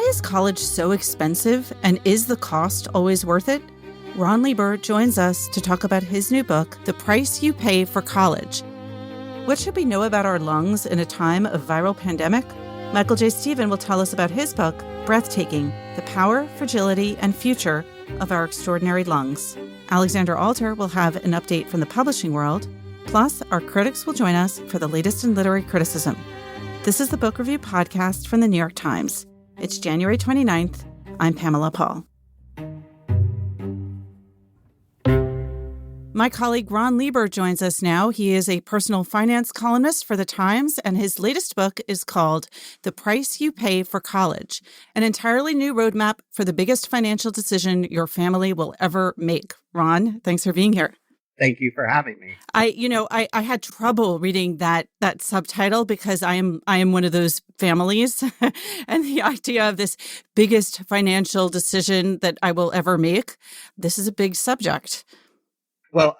Why is college so expensive, and is the cost always worth it? Ron Lieber joins us to talk about his new book, The Price You Pay for College. What should we know about our lungs in a time of viral pandemic? Michael J. Stephen will tell us about his book, Breathtaking: The Power, Fragility, and Future of Our Extraordinary Lungs. Alexander Alter will have an update from the publishing world. Plus, our critics will join us for the latest in literary criticism. This is the Book Review Podcast from the New York Times. It's January 29th. I'm Pamela Paul. My colleague Ron Lieber joins us now. He is a personal finance columnist for The Times, and his latest book is called The Price You Pay for College, an entirely new roadmap for the biggest financial decision your family will ever make. Ron, thanks for being here. Thank you for having me. I had trouble reading that subtitle because I am one of those families, and the idea of this biggest financial decision that I will ever make, this is a big subject. Well,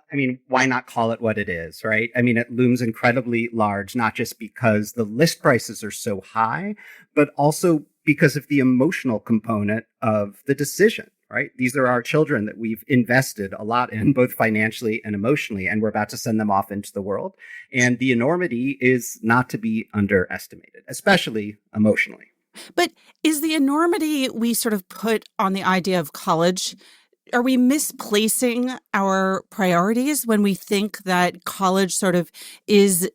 why not call it what it is, right? It looms incredibly large, not just because the list prices are so high, but also because of the emotional component of the decision. Right? These are our children that we've invested a lot in, both financially and emotionally, and we're about to send them off into the world. And the enormity is not to be underestimated, especially emotionally. But is the enormity we sort of put on the idea of college, are we misplacing our priorities when we think that college sort of is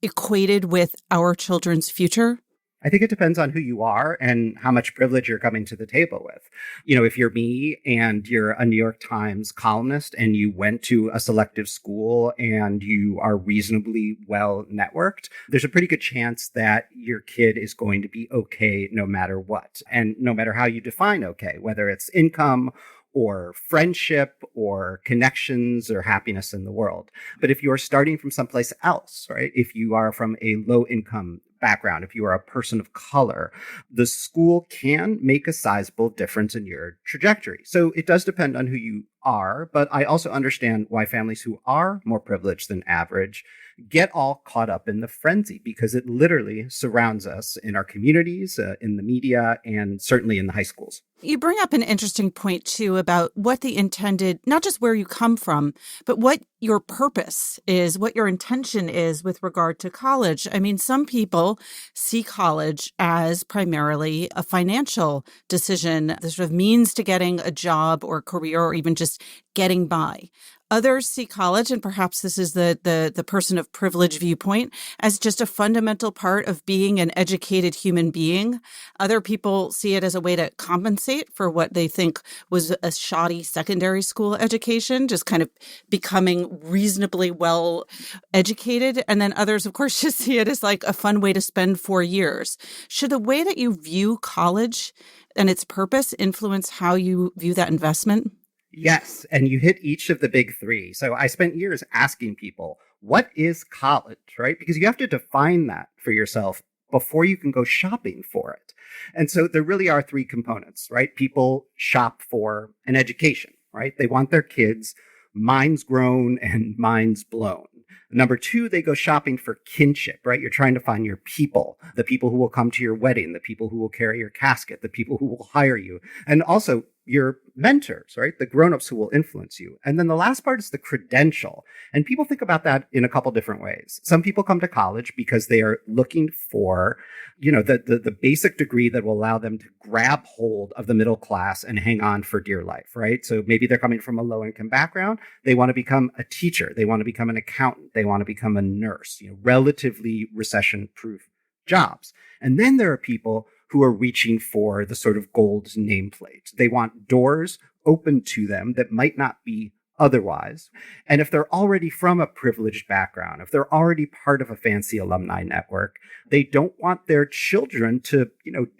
equated with our children's future? I think it depends on who you are and how much privilege you're coming to the table with. If you're me and you're a New York Times columnist and you went to a selective school and you are reasonably well networked, there's a pretty good chance that your kid is going to be okay no matter what. And no matter how you define okay, whether it's income or friendship or connections or happiness in the world. But if you're starting from someplace else, right? If you are from a low income background, if you are a person of color, the school can make a sizable difference in your trajectory. So it does depend on who you are, but I also understand why families who are more privileged than average get all caught up in the frenzy, because it literally surrounds us in our communities, in the media, and certainly in the high schools. You bring up an interesting point, too, about what the intended, not just where you come from, but what your purpose is, what your intention is with regard to college. Some people see college as primarily a financial decision, the sort of means to getting a job or career or even just getting by. Others see college, and perhaps this is the person of privilege viewpoint, as just a fundamental part of being an educated human being. Other people see it as a way to compensate for what they think was a shoddy secondary school education, just kind of becoming reasonably well educated. And then others, of course, just see it as like a fun way to spend 4 years. Should the way that you view college and its purpose influence how you view that investment? Yes, and you hit each of the big three. So I spent years asking people, what is college, right? Because you have to define that for yourself before you can go shopping for it. And so there really are three components, right? People shop for an education, right? They want their kids' minds grown and minds blown. Number two, they go shopping for kinship, right? You're trying to find your people, the people who will come to your wedding, the people who will carry your casket, the people who will hire you, and also your mentors, right? The grownups who will influence you. And then the last part is the credential. And people think about that in a couple different ways. Some people come to college because they are looking for, the basic degree that will allow them to grab hold of the middle class and hang on for dear life, right? So maybe they're coming from a low income background. They want to become a teacher. They want to become an accountant. They want to become a nurse, relatively recession proof jobs. And then there are people who are reaching for the sort of gold nameplate. They want doors open to them that might not be otherwise. And if they're already from a privileged background, if they're already part of a fancy alumni network, they don't want their children to,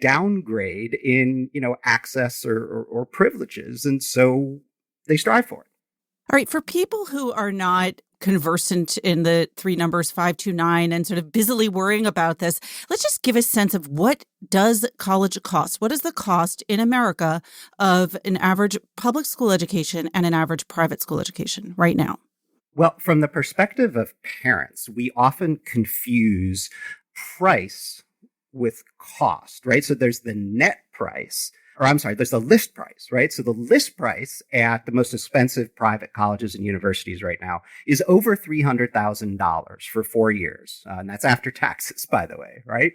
downgrade in, access or privileges. And so they strive for it. All right. For people who are not conversant in the three numbers 529 and sort of busily worrying about this, let's just give a sense of what does college cost? What is the cost in America of an average public school education and an average private school education right now? Well, from the perspective of parents, we often confuse price with cost, right? So there's the net price, or I'm sorry, there's the list price, right? So the list price at the most expensive private colleges and universities right now is over $300,000 for 4 years. And that's after taxes, by the way, right?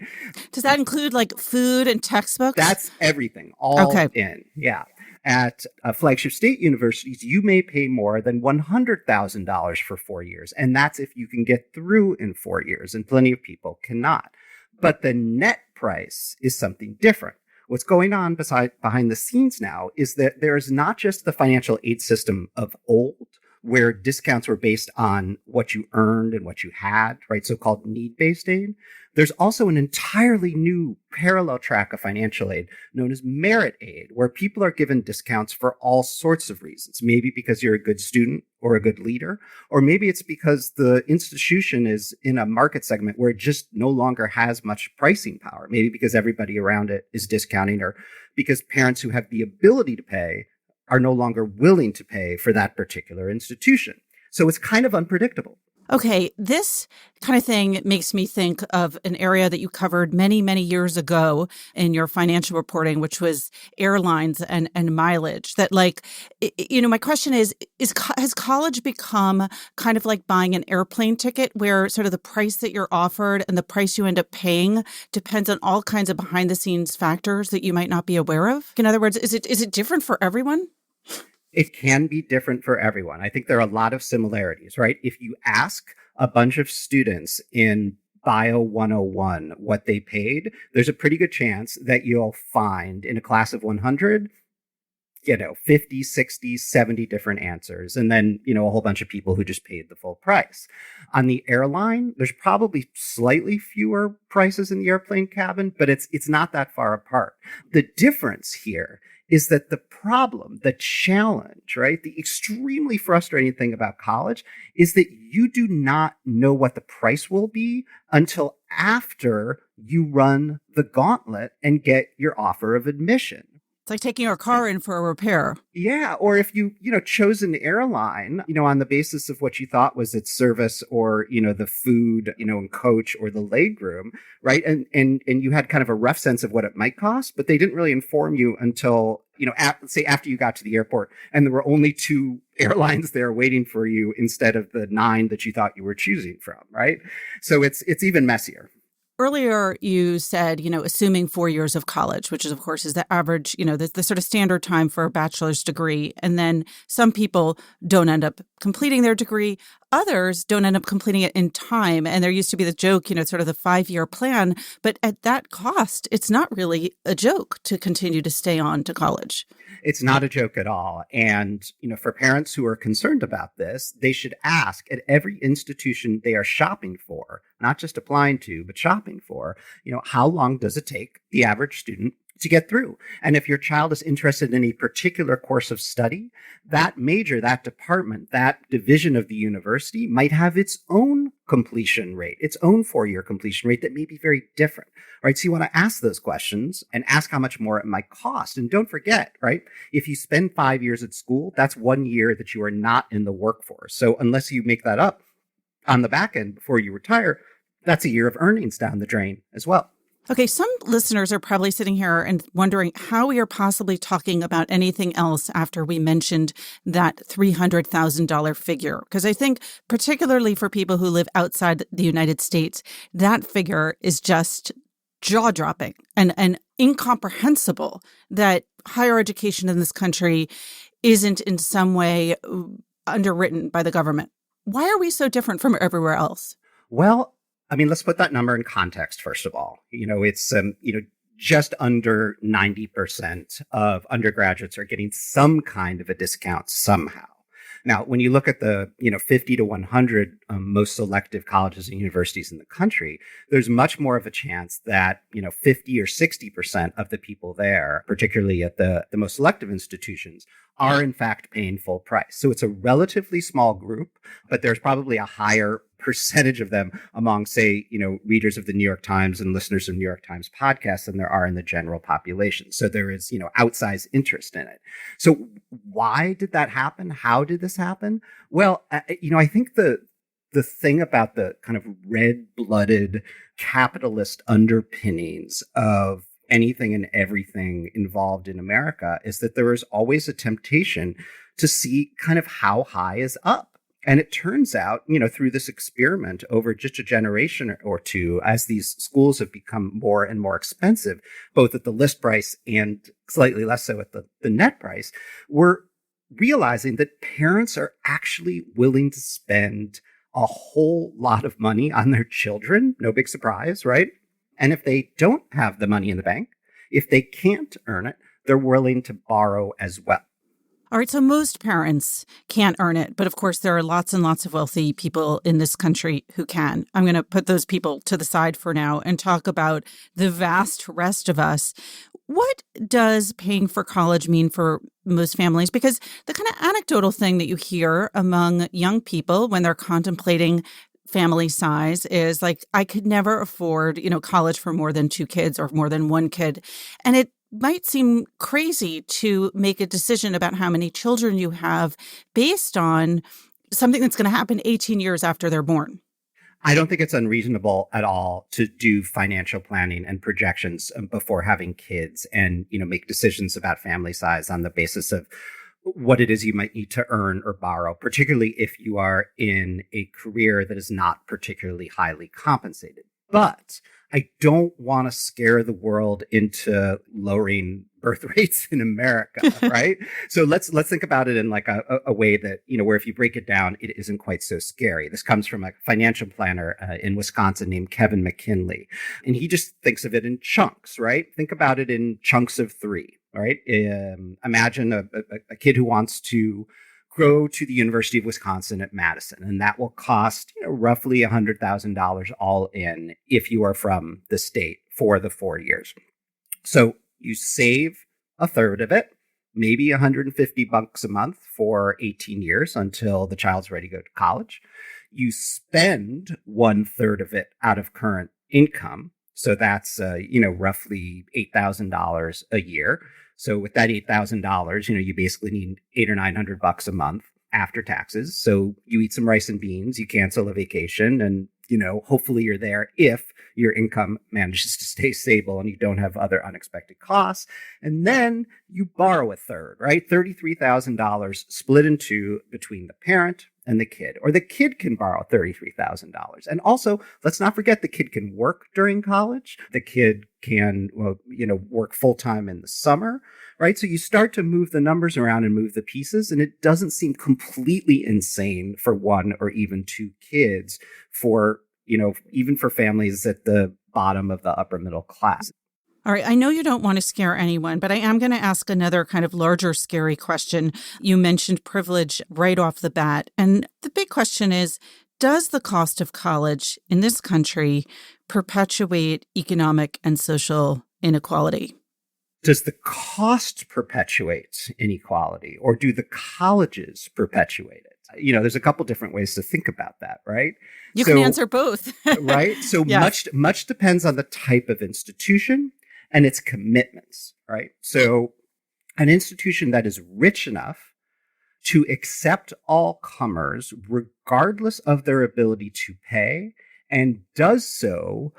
Does that include like food and textbooks? That's everything, all in. Yeah. At flagship state universities, you may pay more than $100,000 for 4 years. And that's if you can get through in 4 years, and plenty of people cannot. But the net price is something different. What's going on behind the scenes now is that there is not just the financial aid system of old, where discounts were based on what you earned and what you had, right? So-called need-based aid. There's also an entirely new parallel track of financial aid known as merit aid, where people are given discounts for all sorts of reasons. Maybe because you're a good student or a good leader, or maybe it's because the institution is in a market segment where it just no longer has much pricing power. Maybe because everybody around it is discounting, or because parents who have the ability to pay are no longer willing to pay for that particular institution. So it's kind of unpredictable. Okay, this kind of thing makes me think of an area that you covered many, many years ago in your financial reporting, which was airlines and mileage. That my question is has college become kind of like buying an airplane ticket, where sort of the price that you're offered and the price you end up paying depends on all kinds of behind the scenes factors that you might not be aware of? In other words, is it different for everyone? It can be different for everyone. I think there are a lot of similarities, right? If you ask a bunch of students in Bio 101 what they paid, there's a pretty good chance that you'll find in a class of 100, 50, 60, 70 different answers. And then, a whole bunch of people who just paid the full price. On the airline, there's probably slightly fewer prices in the airplane cabin, but it's not that far apart. The difference here is that the problem, the challenge, right? The extremely frustrating thing about college is that you do not know what the price will be until after you run the gauntlet and get your offer of admission. It's like taking your car in for a repair. Yeah. Or if you, chose an airline, on the basis of what you thought was its service, or, the food, and coach or the leg room, right? And you had kind of a rough sense of what it might cost, but they didn't really inform you until, say after you got to the airport and there were only 2 airlines there waiting for you instead of the 9 that you thought you were choosing from, right? So it's even messier. Earlier, you said, assuming 4 years of college, which is, of course, is the average, the sort of standard time for a bachelor's degree. And then some people don't end up completing their degree. Others don't end up completing it in time. And there used to be the joke, sort of the 5-year plan. But at that cost, it's not really a joke to continue to stay on to college. It's not a joke at all. And, for parents who are concerned about this, they should ask at every institution they are shopping for, not just applying to, but shopping for, how long does it take the average student to get through? And if your child is interested in a particular course of study, that major, that department, that division of the university might have its own completion rate, its own 4-year completion rate that may be very different, right? So you want to ask those questions and ask how much more it might cost. And don't forget, right? If you spend 5 years at school, that's 1 year that you are not in the workforce. So unless you make that up on the back end before you retire, that's a year of earnings down the drain as well. Okay, some listeners are probably sitting here and wondering how we are possibly talking about anything else after we mentioned that $300,000 figure. Because I think particularly for people who live outside the United States, that figure is just jaw-dropping and incomprehensible that higher education in this country isn't in some way underwritten by the government. Why are we so different from everywhere else? Well, let's put that number in context, first of all. It's, just under 90% of undergraduates are getting some kind of a discount somehow. Now, when you look at the, 50 to 100 most selective colleges and universities in the country, there's much more of a chance that, 50 or 60% of the people there, particularly at the most selective institutions, are in fact paying full price. So it's a relatively small group, but there's probably a higher percentage of them among, say, readers of the New York Times and listeners of New York Times podcasts than there are in the general population. So there is, outsized interest in it. So why did that happen? How did this happen? Well, I think the the thing about the kind of red-blooded capitalist underpinnings of anything and everything involved in America is that there is always a temptation to see kind of how high is up. And it turns out, through this experiment over just a generation or two, as these schools have become more and more expensive, both at the list price and slightly less so at the net price, we're realizing that parents are actually willing to spend a whole lot of money on their children. No big surprise, right? And if they don't have the money in the bank, if they can't earn it, they're willing to borrow as well. All right, so most parents can't earn it, but of course there are lots and lots of wealthy people in this country who can. I'm going to put those people to the side for now and talk about the vast rest of us. What does paying for college mean for most families? Because the kind of anecdotal thing that you hear among young people when they're contemplating family size is like, I could never afford, college for more than 2 kids or more than 1 kid. And it might seem crazy to make a decision about how many children you have based on something that's going to happen 18 years after they're born. I don't think it's unreasonable at all to do financial planning and projections before having kids and, make decisions about family size on the basis of what it is you might need to earn or borrow, particularly if you are in a career that is not particularly highly compensated. But I don't want to scare the world into lowering birth rates in America, right? So let's think about it in like a way that, where if you break it down, it isn't quite so scary. This comes from a financial planner in Wisconsin named Kevin McKinley. And he just thinks of it in chunks, right? Think about it in chunks of 3, right? Imagine a kid who wants to go to the University of Wisconsin at Madison, and that will cost roughly $100,000 all in if you are from the state for the 4 years. So you save a third of it, maybe $150 a month for 18 years until the child's ready to go to college. You spend 1/3 of it out of current income. So that's, roughly $8,000 a year. So with that $8,000, you basically need $800 or $900 a month after taxes. So you eat some rice and beans, you cancel a vacation, and, hopefully you're there if your income manages to stay stable and you don't have other unexpected costs. And then you borrow a third, right? $33,000 split in 2 between the parent and the kid, or the kid can borrow $33,000. And also, let's not forget the kid can work during college. The kid can, work full time in the summer, right? So you start to move the numbers around and move the pieces, and it doesn't seem completely insane for 1 or even 2 kids for, even for families at the bottom of the upper middle class. All right. I know you don't want to scare anyone, but I am going to ask another kind of larger, scary question. You mentioned privilege right off the bat. And the big question is, does the cost of college in this country perpetuate economic and social inequality? Does the cost perpetuate inequality, or do the colleges perpetuate it? There's a couple different ways to think about that, right? You can answer both. Right? So yes. much depends on the type of institution and its commitments, right? So an institution that is rich enough to accept all comers, regardless of their ability to pay, and does so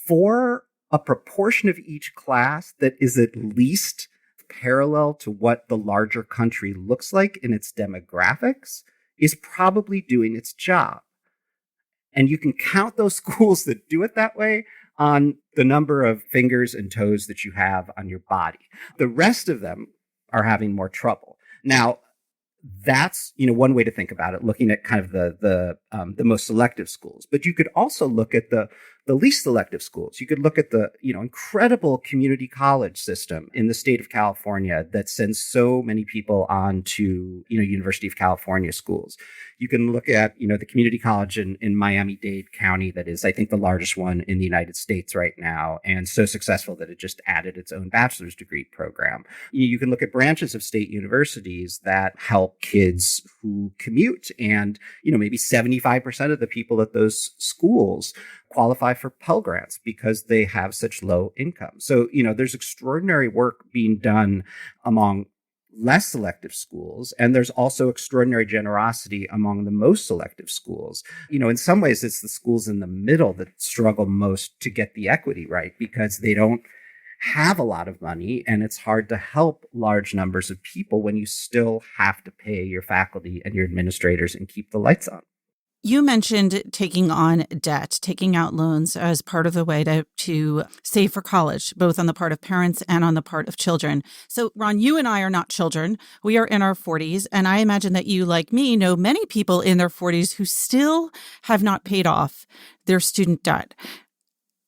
for a proportion of each class that is at least parallel to what the larger country looks like in its demographics, is probably doing its job. And you can count those schools that do it that way on the number of fingers and toes that you have on your body. The rest of them are having more trouble. Now, that's, one way to think about it, looking at kind of the most selective schools. But you could also look at the least selective schools. You could look at the, incredible community college system in the state of California that sends so many people on to, University of California schools. You can look at, the community college in Miami-Dade County that is, I think, the largest one in the United States right now, and so successful that it just added its own bachelor's degree program. You can look at branches of state universities that help kids who commute, and, maybe 75% of the people at those schools qualify for Pell Grants because they have such low income. So, there's extraordinary work being done among less selective schools, and there's also extraordinary generosity among the most selective schools. In some ways, it's the schools in the middle that struggle most to get the equity right because they don't have a lot of money, and it's hard to help large numbers of people when you still have to pay your faculty and your administrators and keep the lights on. You mentioned taking on debt, taking out loans as part of the way to save for college, both on the part of parents and on the part of children. So, Ron, you and I are not children. We are in our 40s. And I imagine that you, like me, know many people in their 40s who still have not paid off their student debt.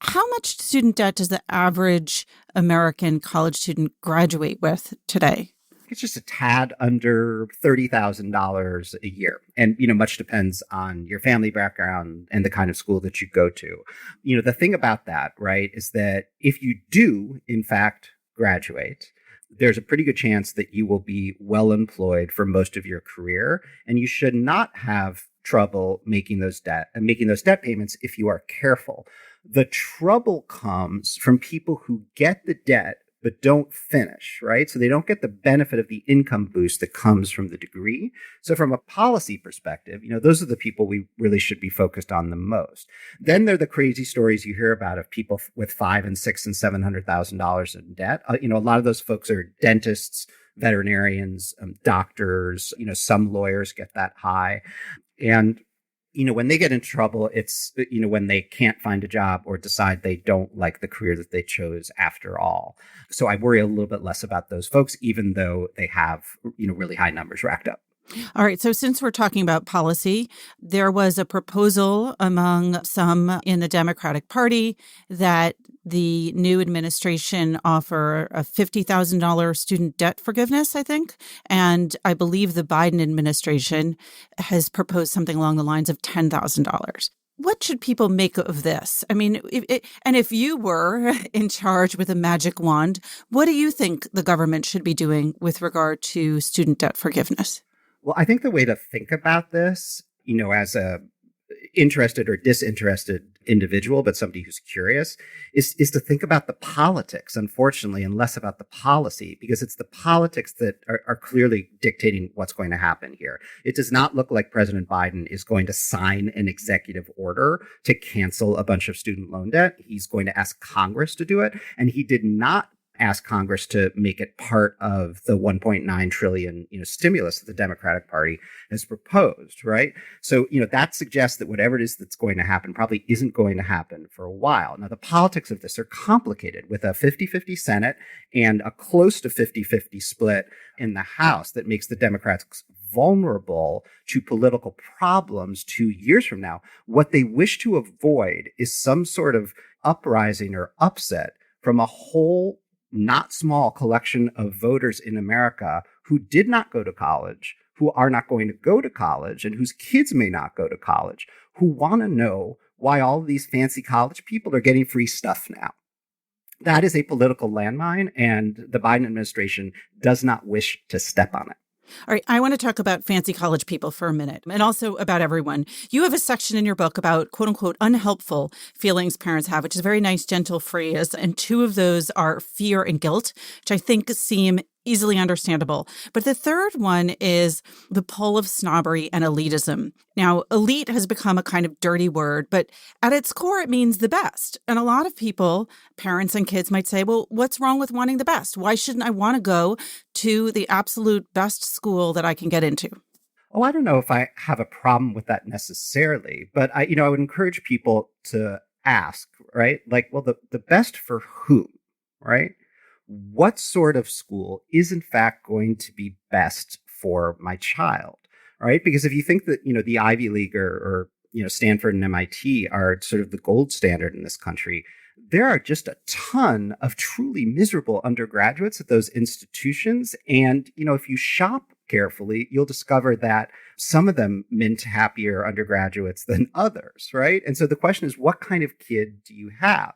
How much student debt does the average American college student graduate with today? It's just a tad under $30,000 a year. And, much depends on your family background and the kind of school that you go to. The thing about that, right, is that if you do, in fact, graduate, there's a pretty good chance that you will be well employed for most of your career. And you should not have trouble making those debt payments if you are careful. The trouble comes from people who get the debt but don't finish, right? So they don't get the benefit of the income boost that comes from the degree. So from a policy perspective, those are the people we really should be focused on the most. Then there are the crazy stories you hear about of people with $500,000 and $600,000 and $700,000 in debt. A lot of those folks are dentists, veterinarians, doctors. Some lawyers get that high, and when they get into trouble, it's, when they can't find a job or decide they don't like the career that they chose after all. So I worry a little bit less about those folks, even though they have, really high numbers racked up. All right. So since we're talking about policy, there was a proposal among some in the Democratic Party that the new administration offer a $50,000 student debt forgiveness, I think. And I believe the Biden administration has proposed something along the lines of $10,000. What should people make of this? I mean, if you were in charge with a magic wand, what do you think the government should be doing with regard to student debt forgiveness? Well, I think the way to think about this, as a interested or disinterested individual, but somebody who's curious, is to think about the politics, unfortunately, and less about the policy, because it's the politics that are clearly dictating what's going to happen here. It does not look like President Biden is going to sign an executive order to cancel a bunch of student loan debt. He's going to ask Congress to do it, and he did not ask Congress to make it part of the 1.9 trillion, stimulus that the Democratic Party has proposed, right? So, that suggests that whatever it is that's going to happen probably isn't going to happen for a while. Now, the politics of this are complicated with a 50-50 Senate and a close to 50-50 split in the House that makes the Democrats vulnerable to political problems 2 years from now. What they wish to avoid is some sort of uprising or upset from a whole not small collection of voters in America who did not go to college, who are not going to go to college, and whose kids may not go to college, who want to know why all of these fancy college people are getting free stuff now. That is a political landmine, and the Biden administration does not wish to step on it. All right. I want to talk about fancy college people for a minute, and also about everyone. You have a section in your book about, quote unquote, unhelpful feelings parents have, which is a very nice, gentle phrase. And two of those are fear and guilt, which I think seem easily understandable. But the third one is the pull of snobbery and elitism. Now, elite has become a kind of dirty word, but at its core, it means the best. And a lot of people, parents and kids, might say, well, what's wrong with wanting the best? Why shouldn't I want to go to the absolute best school that I can get into? Oh, I don't know if I have a problem with that necessarily, but I would encourage people to ask, right? Like, well, the best for whom, right? What sort of school is in fact going to be best for my child, right? Because if you think that, the Ivy League or Stanford and MIT are sort of the gold standard in this country, there are just a ton of truly miserable undergraduates at those institutions. And, if you shop carefully, you'll discover that some of them mint happier undergraduates than others, right? And so the question is, what kind of kid do you have?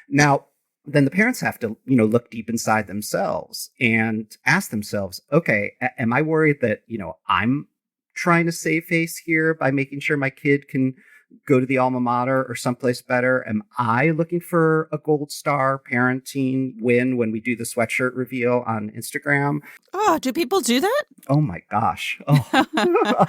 Now, then the parents have to, look deep inside themselves and ask themselves, okay, am I worried that, I'm trying to save face here by making sure my kid can, go to the alma mater or someplace better? Am I looking for a gold star parenting win when we do the sweatshirt reveal on Instagram? Oh, do people do that? Oh my gosh. Oh,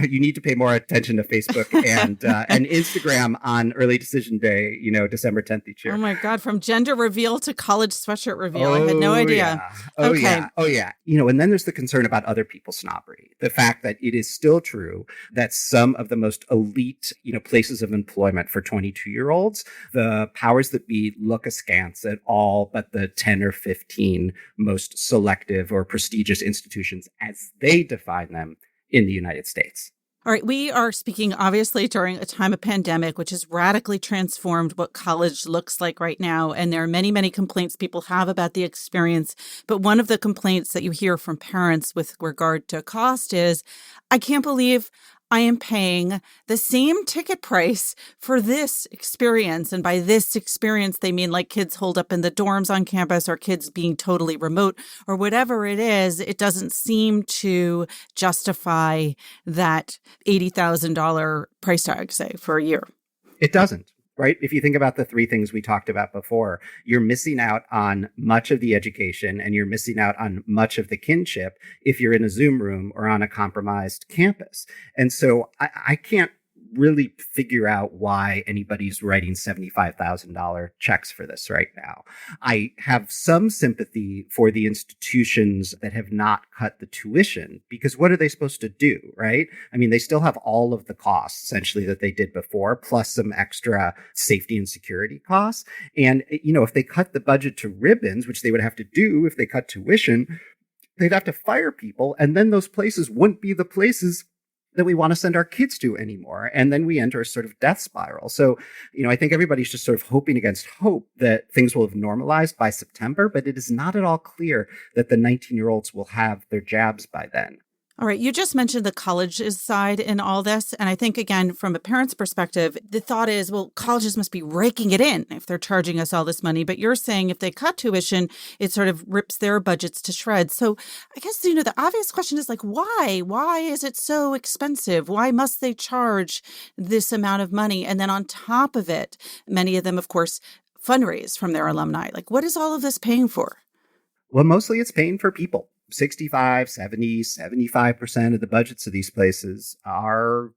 you need to pay more attention to Facebook and Instagram on early decision day, December 10th each year. Oh my God. From gender reveal to college sweatshirt reveal. I had no idea. Yeah. Oh, okay. yeah. Oh, yeah. And then there's the concern about other people's snobbery. The fact that it is still true that some of the most elite, places of employment for 22-year-olds, the powers that be look askance at all but the 10 or 15 most selective or prestigious institutions as they define them in the United States. All right. We are speaking, obviously, during a time of pandemic, which has radically transformed what college looks like right now. And there are many, many complaints people have about the experience. But one of the complaints that you hear from parents with regard to cost is, I can't believe I am paying the same ticket price for this experience. And by this experience, they mean like kids holed up in the dorms on campus or kids being totally remote or whatever it is. It doesn't seem to justify that $80,000 price tag, say, for a year. It doesn't. Right? If you think about the three things we talked about before, you're missing out on much of the education and you're missing out on much of the kinship if you're in a Zoom room or on a compromised campus. And so I can't really figure out why anybody's writing $75,000 checks for this right now. I have some sympathy for the institutions that have not cut the tuition, because what are they supposed to do, right? I mean, they still have all of the costs essentially that they did before, plus some extra safety and security costs. And, if they cut the budget to ribbons, which they would have to do if they cut tuition, they'd have to fire people. And then those places wouldn't be the places that we want to send our kids to anymore. And then we enter a sort of death spiral. So, I think everybody's just sort of hoping against hope that things will have normalized by September, but it is not at all clear that the 19-year-olds will have their jabs by then. All right. You just mentioned the colleges side in all this. And I think, again, from a parent's perspective, the thought is, well, colleges must be raking it in if they're charging us all this money. But you're saying if they cut tuition, it sort of rips their budgets to shreds. So I guess, the obvious question is like, why? Why is it so expensive? Why must they charge this amount of money? And then on top of it, many of them, of course, fundraise from their alumni. Like, what is all of this paying for? Well, mostly it's paying for people. 65, 70, 75% of the budgets of these places are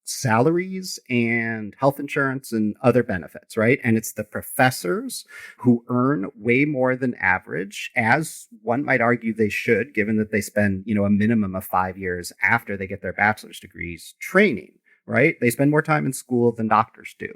salaries and health insurance and other benefits, right? And it's the professors who earn way more than average, as one might argue they should, given that they spend, a minimum of 5 years after they get their bachelor's degrees training, right? They spend more time in school than doctors do.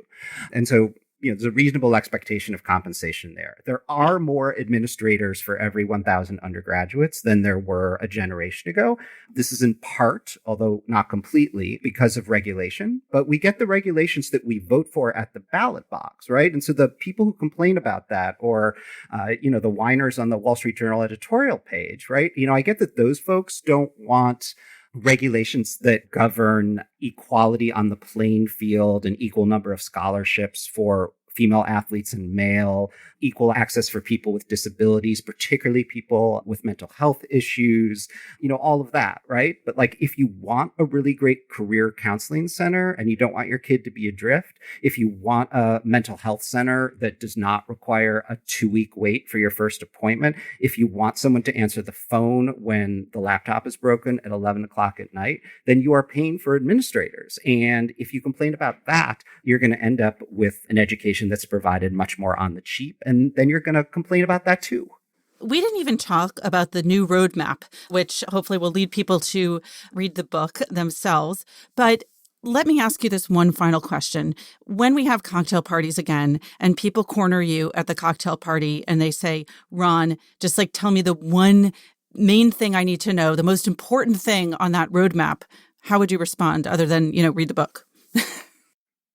And so there's a reasonable expectation of compensation there. There are more administrators for every 1,000 undergraduates than there were a generation ago. This is in part, although not completely, because of regulation, but we get the regulations that we vote for at the ballot box, right? And so the people who complain about that, or, the whiners on the Wall Street Journal editorial page, right? I get that those folks don't want regulations that govern equality on the playing field, an equal number of scholarships for female athletes and male, equal access for people with disabilities, particularly people with mental health issues, all of that, right? But if you want a really great career counseling center and you don't want your kid to be adrift, if you want a mental health center that does not require a 2-week wait for your first appointment, if you want someone to answer the phone when the laptop is broken at 11 o'clock at night, then you are paying for administrators. And if you complain about that, you're going to end up with an education that's provided much more on the cheap. And then you're going to complain about that too. We didn't even talk about the new roadmap, which hopefully will lead people to read the book themselves. But let me ask you this one final question. When we have cocktail parties again and people corner you at the cocktail party and they say, Ron, just tell me the one main thing I need to know, the most important thing on that roadmap, how would you respond other than, read the book?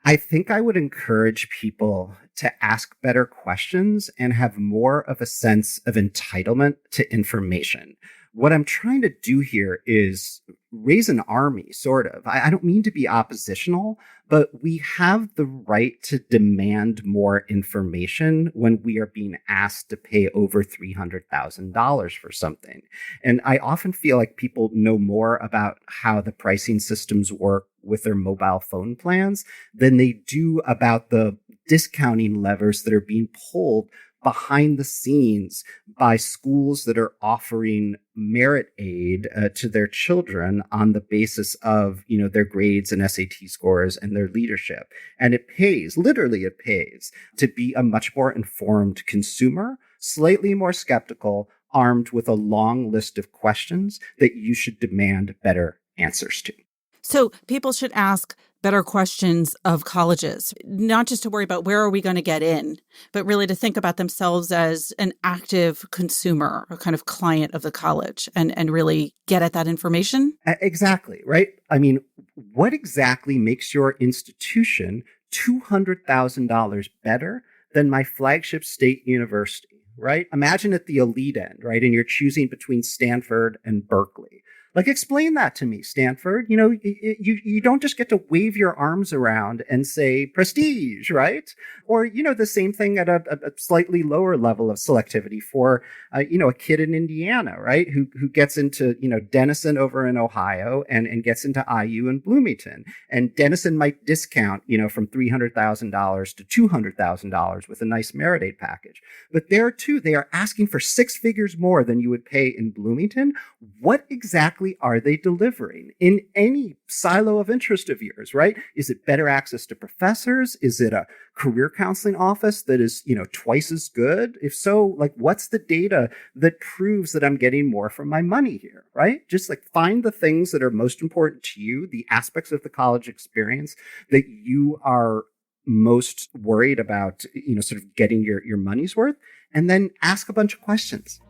I think I would encourage people to ask better questions and have more of a sense of entitlement to information. What I'm trying to do here is raise an army, sort of. I don't mean to be oppositional, but we have the right to demand more information when we are being asked to pay over $300,000 for something. And I often feel like people know more about how the pricing systems work with their mobile phone plans than they do about the discounting levers that are being pulled behind the scenes by schools that are offering merit aid to their children on the basis of, their grades and SAT scores and their leadership. And it pays, literally it pays, to be a much more informed consumer, slightly more skeptical, armed with a long list of questions that you should demand better answers to. So people should ask better questions of colleges, not just to worry about where are we going to get in, but really to think about themselves as an active consumer, a kind of client of the college, and really get at that information. Exactly, right? I mean, what exactly makes your institution $200,000 better than my flagship state university, right? Imagine at the elite end, right? And you're choosing between Stanford and Berkeley. Like, explain that to me, Stanford. You don't just get to wave your arms around and say prestige, right? Or, the same thing at a slightly lower level of selectivity for, a kid in Indiana, right? Who gets into, Denison over in Ohio and gets into IU in Bloomington. And Denison might discount, from $300,000 to $200,000 with a nice merit aid package. But there too, they are asking for 6 figures more than you would pay in Bloomington. What exactly are they delivering in any silo of interest of yours, right? Is it better access to professors? Is it a career counseling office that is, twice as good? If so, like, what's the data that proves that I'm getting more for my money here, right? Just like find the things that are most important to you, the aspects of the college experience that you are most worried about, sort of getting your money's worth, and then ask a bunch of questions.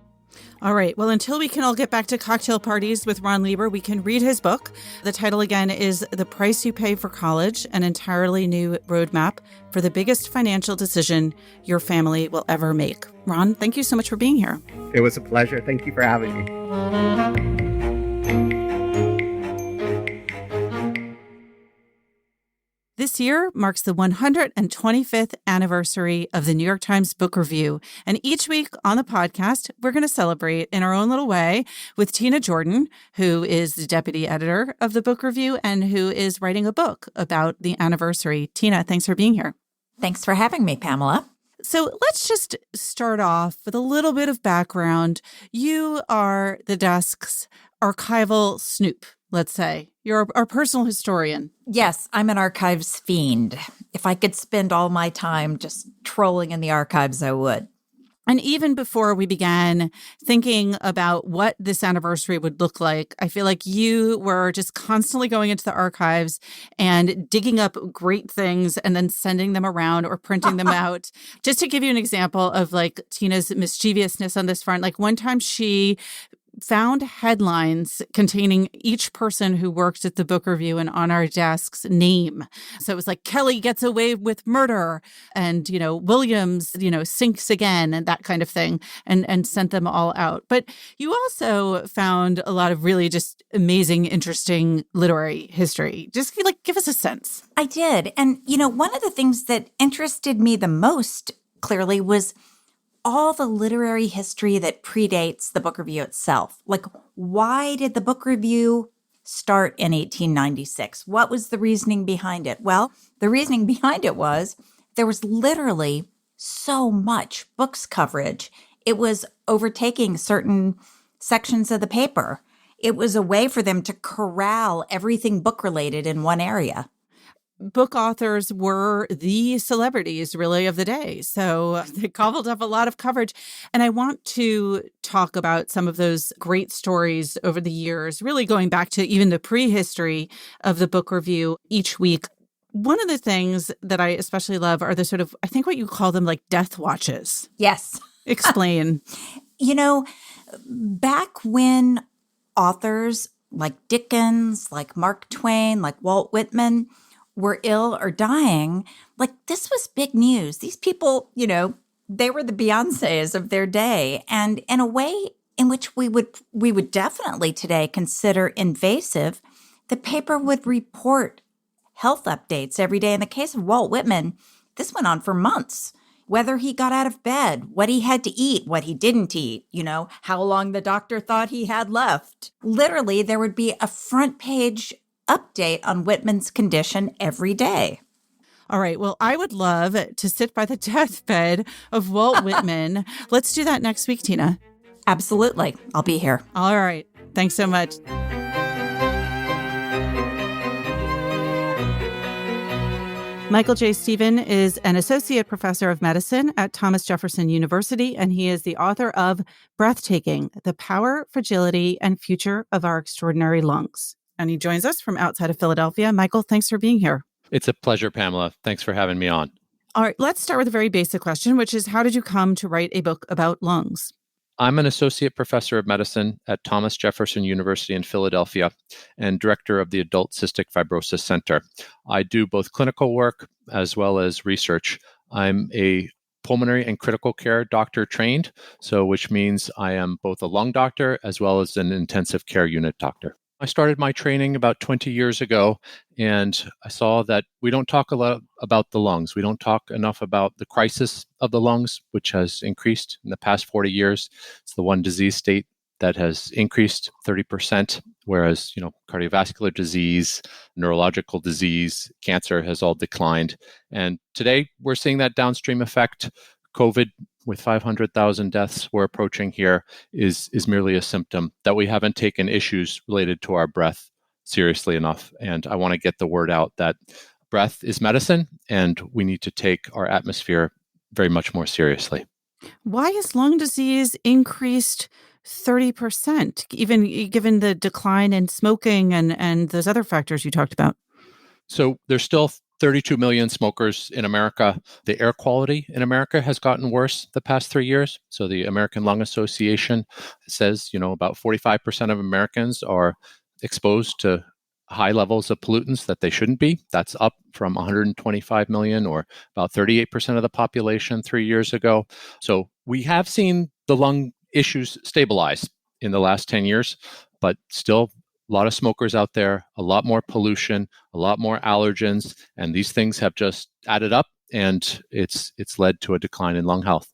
All right. Well, until we can all get back to cocktail parties with Ron Lieber, we can read his book. The title again is The Price You Pay for College, an entirely new roadmap for the biggest financial decision your family will ever make. Ron, thank you so much for being here. It was a pleasure. Thank you for having me. This year marks the 125th anniversary of the New York Times Book Review. And each week on the podcast, we're going to celebrate in our own little way with Tina Jordan, who is the deputy editor of the Book Review and who is writing a book about the anniversary. Tina, thanks for being here. Thanks for having me, Pamela. So let's just start off with a little bit of background. You are the desk's archival snoop, let's say. You're our personal historian. Yes, I'm an archives fiend. If I could spend all my time just trolling in the archives, I would. And even before we began thinking about what this anniversary would look like, I feel like you were just constantly going into the archives and digging up great things and then sending them around or printing them out. Just to give you an example of like Tina's mischievousness on this front, like one time she found headlines containing each person who worked at the Book Review and on our desk's name. So it was like Kelly gets away with murder and, Williams, sinks again and that kind of thing and sent them all out. But you also found a lot of really just amazing, interesting literary history. Just give us a sense. I did. And, one of the things that interested me the most clearly was all the literary history that predates the Book Review itself. Like, why did the Book Review start in 1896? What was the reasoning behind it? Well, the reasoning behind it was there was literally so much books coverage. It was overtaking certain sections of the paper. It was a way for them to corral everything book-related in one area. Book authors were the celebrities really of the day. So they gobbled up a lot of coverage. And I want to talk about some of those great stories over the years, really going back to even the prehistory of the Book Review each week. One of the things that I especially love are the sort of, I think what you call them like death watches. Yes. Explain. Back when authors like Dickens, like Mark Twain, like Walt Whitman were ill or dying, like this was big news. These people, they were the Beyoncés of their day. And in a way in which we would definitely today consider invasive, the paper would report health updates every day. In the case of Walt Whitman, this went on for months. Whether he got out of bed, what he had to eat, what he didn't eat, how long the doctor thought he had left. Literally, there would be a front page update on Whitman's condition every day. All right. Well, I would love to sit by the deathbed of Walt Whitman. Let's do that next week, Tina. Absolutely. I'll be here. All right. Thanks so much. Michael J. Stephen is an associate professor of medicine at Thomas Jefferson University, and he is the author of Breathtaking: The Power, Fragility, and Future of Our Extraordinary Lungs. And he joins us from outside of Philadelphia. Michael, thanks for being here. It's a pleasure, Pamela. Thanks for having me on. All right, let's start with a very basic question, which is, how did you come to write a book about lungs? I'm an associate professor of medicine at Thomas Jefferson University in Philadelphia and director of the Adult Cystic Fibrosis Center. I do both clinical work as well as research. I'm a pulmonary and critical care doctor trained, which means I am both a lung doctor as well as an intensive care unit doctor. I started my training about 20 years ago, and I saw that we don't talk a lot about the lungs. We don't talk enough about the crisis of the lungs, which has increased in the past 40 years. It's the one disease state that has increased 30%, whereas, cardiovascular disease, neurological disease, cancer has all declined. And today we're seeing that downstream effect. COVID, with 500,000 deaths we're approaching here, is merely a symptom that we haven't taken issues related to our breath seriously enough. And I want to get the word out that breath is medicine, and we need to take our atmosphere very much more seriously. Why has lung disease increased 30%, even given the decline in smoking and those other factors you talked about? So there's still 32 million smokers in America. The air quality in America has gotten worse the past 3 years. So the American Lung Association says, about 45% of Americans are exposed to high levels of pollutants that they shouldn't be. That's up from 125 million, or about 38% of the population 3 years ago. So we have seen the lung issues stabilize in the last 10 years, but still a lot of smokers out there, a lot more pollution, a lot more allergens, and these things have just added up, and it's led to a decline in lung health.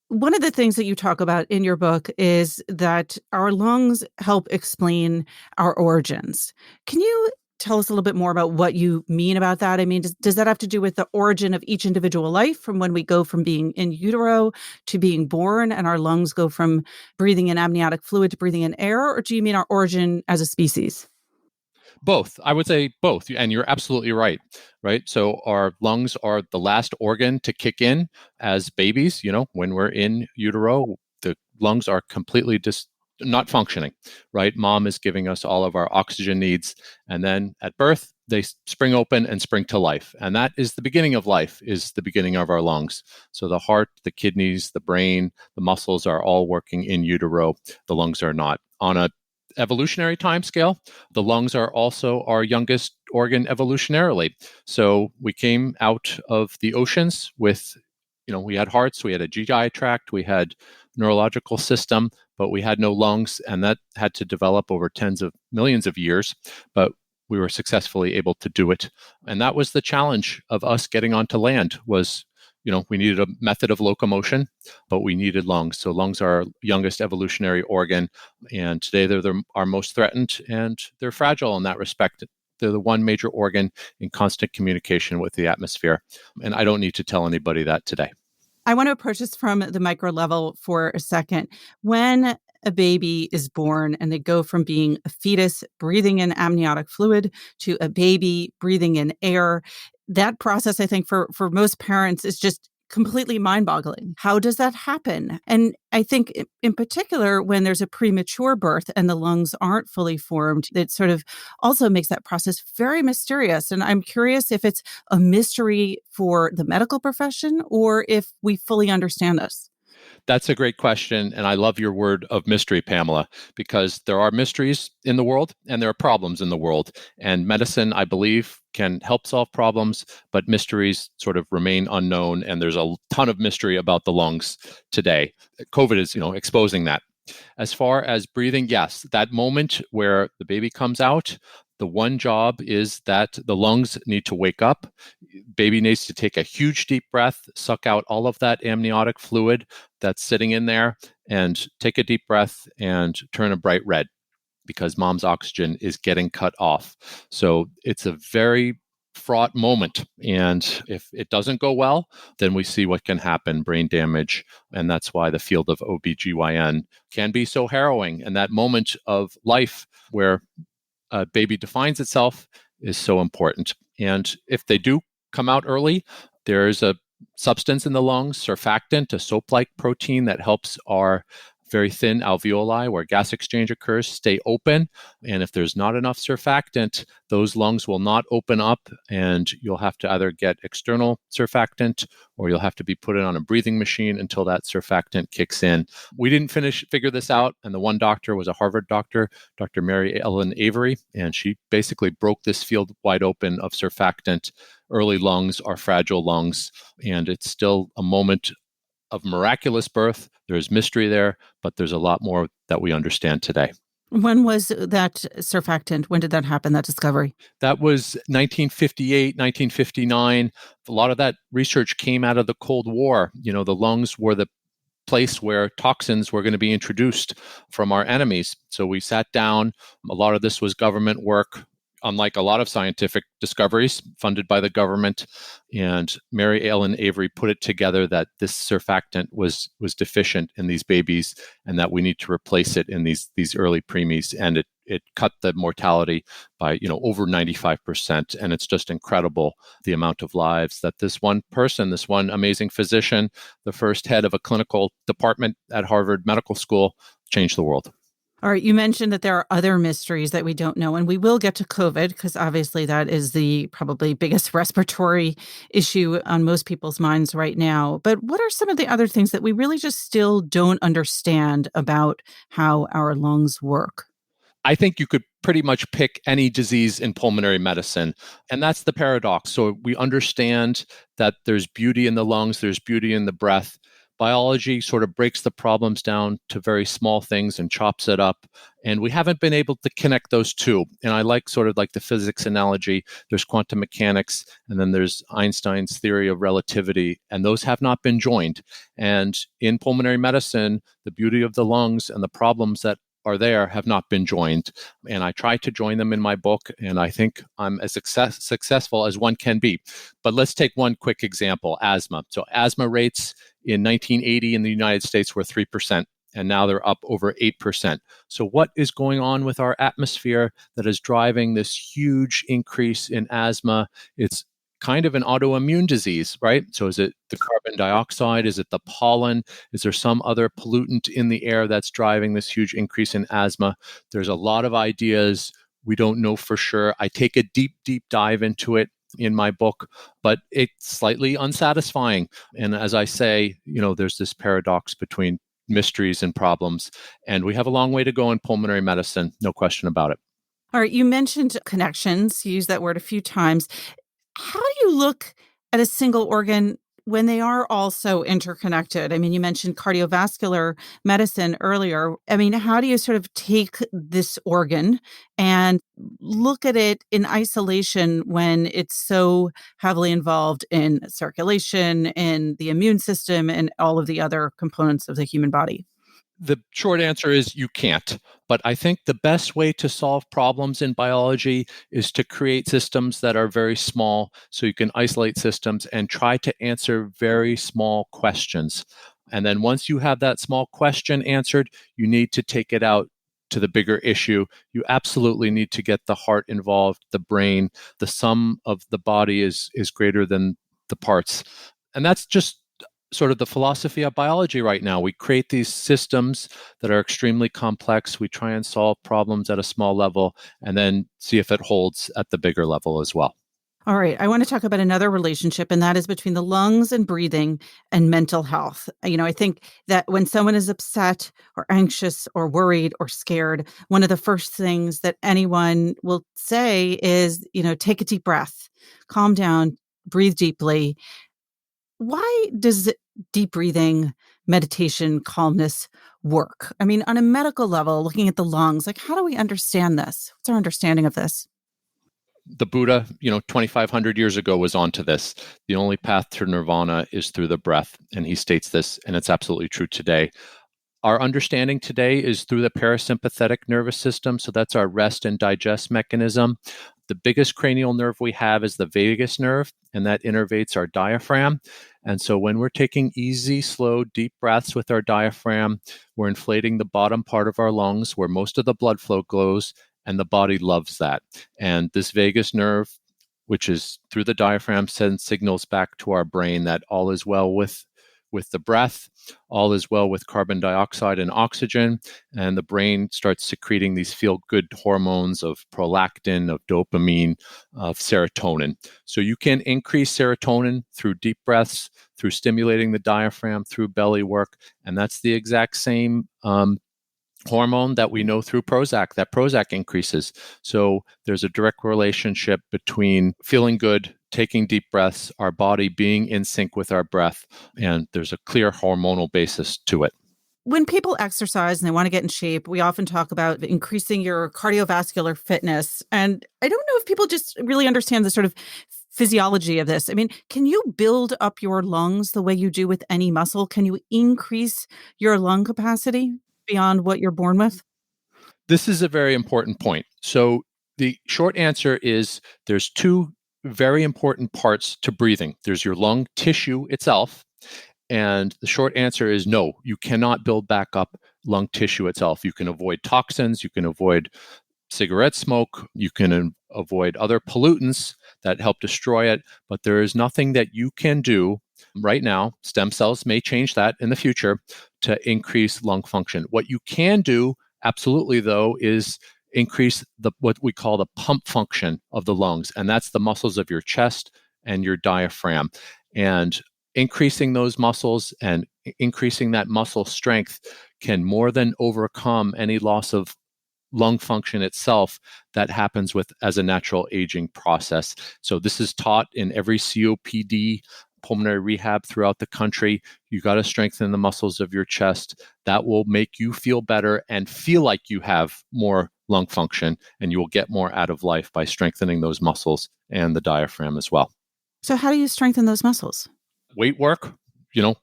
One of the things that you talk about in your book is that our lungs help explain our origins. Can you tell us a little bit more about what you mean about that? I mean, does that have to do with the origin of each individual life, from when we go from being in utero to being born, and our lungs go from breathing in amniotic fluid to breathing in air? Or do you mean our origin as a species? Both. I would say both. And you're absolutely right. So our lungs are the last organ to kick in as babies. When we're in utero, the lungs are completely not functioning, right? Mom is giving us all of our oxygen needs. And then at birth, they spring open and spring to life. And that is the beginning of life, is the beginning of our lungs. So the heart, the kidneys, the brain, the muscles are all working in utero. The lungs are not. On a evolutionary timescale, the lungs are also our youngest organ evolutionarily. So we came out of the oceans with, we had hearts, we had a GI tract, we had neurological system, but we had no lungs, and that had to develop over tens of millions of years, but we were successfully able to do it. And that was the challenge of us getting onto land was, we needed a method of locomotion, but we needed lungs. So lungs are our youngest evolutionary organ, and today they're our most threatened, and they're fragile in that respect. They're the one major organ in constant communication with the atmosphere. And I don't need to tell anybody that today. I want to approach this from the micro level for a second. When a baby is born and they go from being a fetus breathing in amniotic fluid to a baby breathing in air, that process, I think, for most parents is just completely mind-boggling. How does that happen? And I think in particular, when there's a premature birth and the lungs aren't fully formed, it sort of also makes that process very mysterious. And I'm curious if it's a mystery for the medical profession or if we fully understand this. That's a great question. And I love your word of mystery, Pamela, because there are mysteries in the world and there are problems in the world. And medicine, I believe, can help solve problems, but mysteries sort of remain unknown. And there's a ton of mystery about the lungs today. COVID is, exposing that. As far as breathing, yes, that moment where the baby comes out, the one job is that the lungs need to wake up. Baby needs to take a huge deep breath, suck out all of that amniotic fluid that's sitting in there, and take a deep breath and turn a bright red. because mom's oxygen is getting cut off. So it's a very fraught moment. And if it doesn't go well, then we see what can happen, brain damage. And that's why the field of OBGYN can be so harrowing. And that moment of life where a baby defines itself is so important. And if they do come out early, there is a substance in the lungs, surfactant, a soap-like protein that helps our very thin alveoli where gas exchange occurs stay open. And if there's not enough surfactant, those lungs will not open up, and you'll have to either get external surfactant or you'll have to be put on a breathing machine until that surfactant kicks in. We didn't figure this out, and the one doctor was a Harvard doctor, Dr. Mary Ellen Avery, and she basically broke this field wide open of surfactant. Early lungs are fragile lungs, and it's still a moment of miraculous birth. There's mystery there, but there's a lot more that we understand today. When was that surfactant? When did that happen, that discovery? That was 1958, 1959. A lot of that research came out of the Cold War. You know, the lungs were the place where toxins were going to be introduced from our enemies. So we sat down. A lot of this was government work, unlike a lot of scientific discoveries funded by the government. And Mary Ellen Avery put it together that this surfactant was deficient in these babies and that we need to replace it in these early preemies. And it cut the mortality by over 95%. And it's just incredible the amount of lives that this one person, this one amazing physician, the first head of a clinical department at Harvard Medical School, changed the world. All right, you mentioned that there are other mysteries that we don't know, and we will get to COVID because obviously that is the probably biggest respiratory issue on most people's minds right now. But what are some of the other things that we really just still don't understand about how our lungs work? I think you could pretty much pick any disease in pulmonary medicine. And that's the paradox. So we understand that there's beauty in the lungs, there's beauty in the breath. Biology sort of breaks the problems down to very small things and chops it up. And we haven't been able to connect those two. And I like sort of like the physics analogy. There's quantum mechanics, and then there's Einstein's theory of relativity, and those have not been joined. And in pulmonary medicine, the beauty of the lungs and the problems that are there have not been joined. And I try to join them in my book, and I think I'm as successful as one can be. But let's take one quick example, asthma. So asthma rates in 1980 in the United States were 3%, and now they're up over 8%. So what is going on with our atmosphere that is driving this huge increase in asthma? It's kind of an autoimmune disease, right? So is it the carbon dioxide? Is it the pollen? Is there some other pollutant in the air that's driving this huge increase in asthma? There's a lot of ideas. We don't know for sure. I take a deep dive into it in my book, but it's slightly unsatisfying. And as I say, there's this paradox between mysteries and problems, and we have a long way to go in pulmonary medicine, no question about it. All right, you mentioned connections. You used that word a few times. How do you look at a single organ when they are all so interconnected? I mean, you mentioned cardiovascular medicine earlier. I mean, how do you sort of take this organ and look at it in isolation when it's so heavily involved in circulation, in the immune system, and all of the other components of the human body? The short answer is you can't. But I think the best way to solve problems in biology is to create systems that are very small, so you can isolate systems and try to answer very small questions. And then once you have that small question answered, you need to take it out to the bigger issue. You absolutely need to get the heart involved, the brain. The sum of the body is greater than the parts. And that's just sort of the philosophy of biology right now. We create these systems that are extremely complex. We try and solve problems at a small level and then see if it holds at the bigger level as well. All right. I want to talk about another relationship, and that is between the lungs and breathing and mental health. I think that when someone is upset or anxious or worried or scared, one of the first things that anyone will say is, take a deep breath, calm down, breathe deeply. Why does deep breathing, meditation, calmness work? I mean, on a medical level, looking at the lungs, how do we understand this? What's our understanding of this? The Buddha, 2,500 years ago was onto this. The only path to nirvana is through the breath. And he states this, and it's absolutely true today. Our understanding today is through the parasympathetic nervous system. So that's our rest and digest mechanism. The biggest cranial nerve we have is the vagus nerve, and that innervates our diaphragm. And so when we're taking easy, slow, deep breaths with our diaphragm, we're inflating the bottom part of our lungs where most of the blood flow goes, and the body loves that. And this vagus nerve, which is through the diaphragm, sends signals back to our brain that all is well with the breath, all is well with carbon dioxide and oxygen, and the brain starts secreting these feel-good hormones of prolactin, of dopamine, of serotonin. So you can increase serotonin through deep breaths, through stimulating the diaphragm, through belly work, and that's the exact same hormone that we know through Prozac, that Prozac increases. So there's a direct relationship between feeling good, taking deep breaths, our body being in sync with our breath, and there's a clear hormonal basis to it. When people exercise and they want to get in shape, we often talk about increasing your cardiovascular fitness. And I don't know if people just really understand the sort of physiology of this. I mean, can you build up your lungs the way you do with any muscle? Can you increase your lung capacity beyond what you're born with? This is a very important point. So the short answer is there's two very important parts to breathing. There's your lung tissue itself, and the short answer is no, you cannot build back up lung tissue itself. You can avoid toxins, you can avoid cigarette smoke, you can avoid other pollutants that help destroy it, but there is nothing that you can do right now. Stem cells may change that in the future to increase lung function. What you can do, absolutely though, is increase what we call the pump function of the lungs, and that's the muscles of your chest and your diaphragm. And increasing those muscles and increasing that muscle strength can more than overcome any loss of lung function itself that happens as a natural aging process. So this is taught in every COPD pulmonary rehab throughout the country. You got to strengthen the muscles of your chest. That will make you feel better and feel like you have more lung function, and you will get more out of life by strengthening those muscles and the diaphragm as well. So how do you strengthen those muscles? Weight work.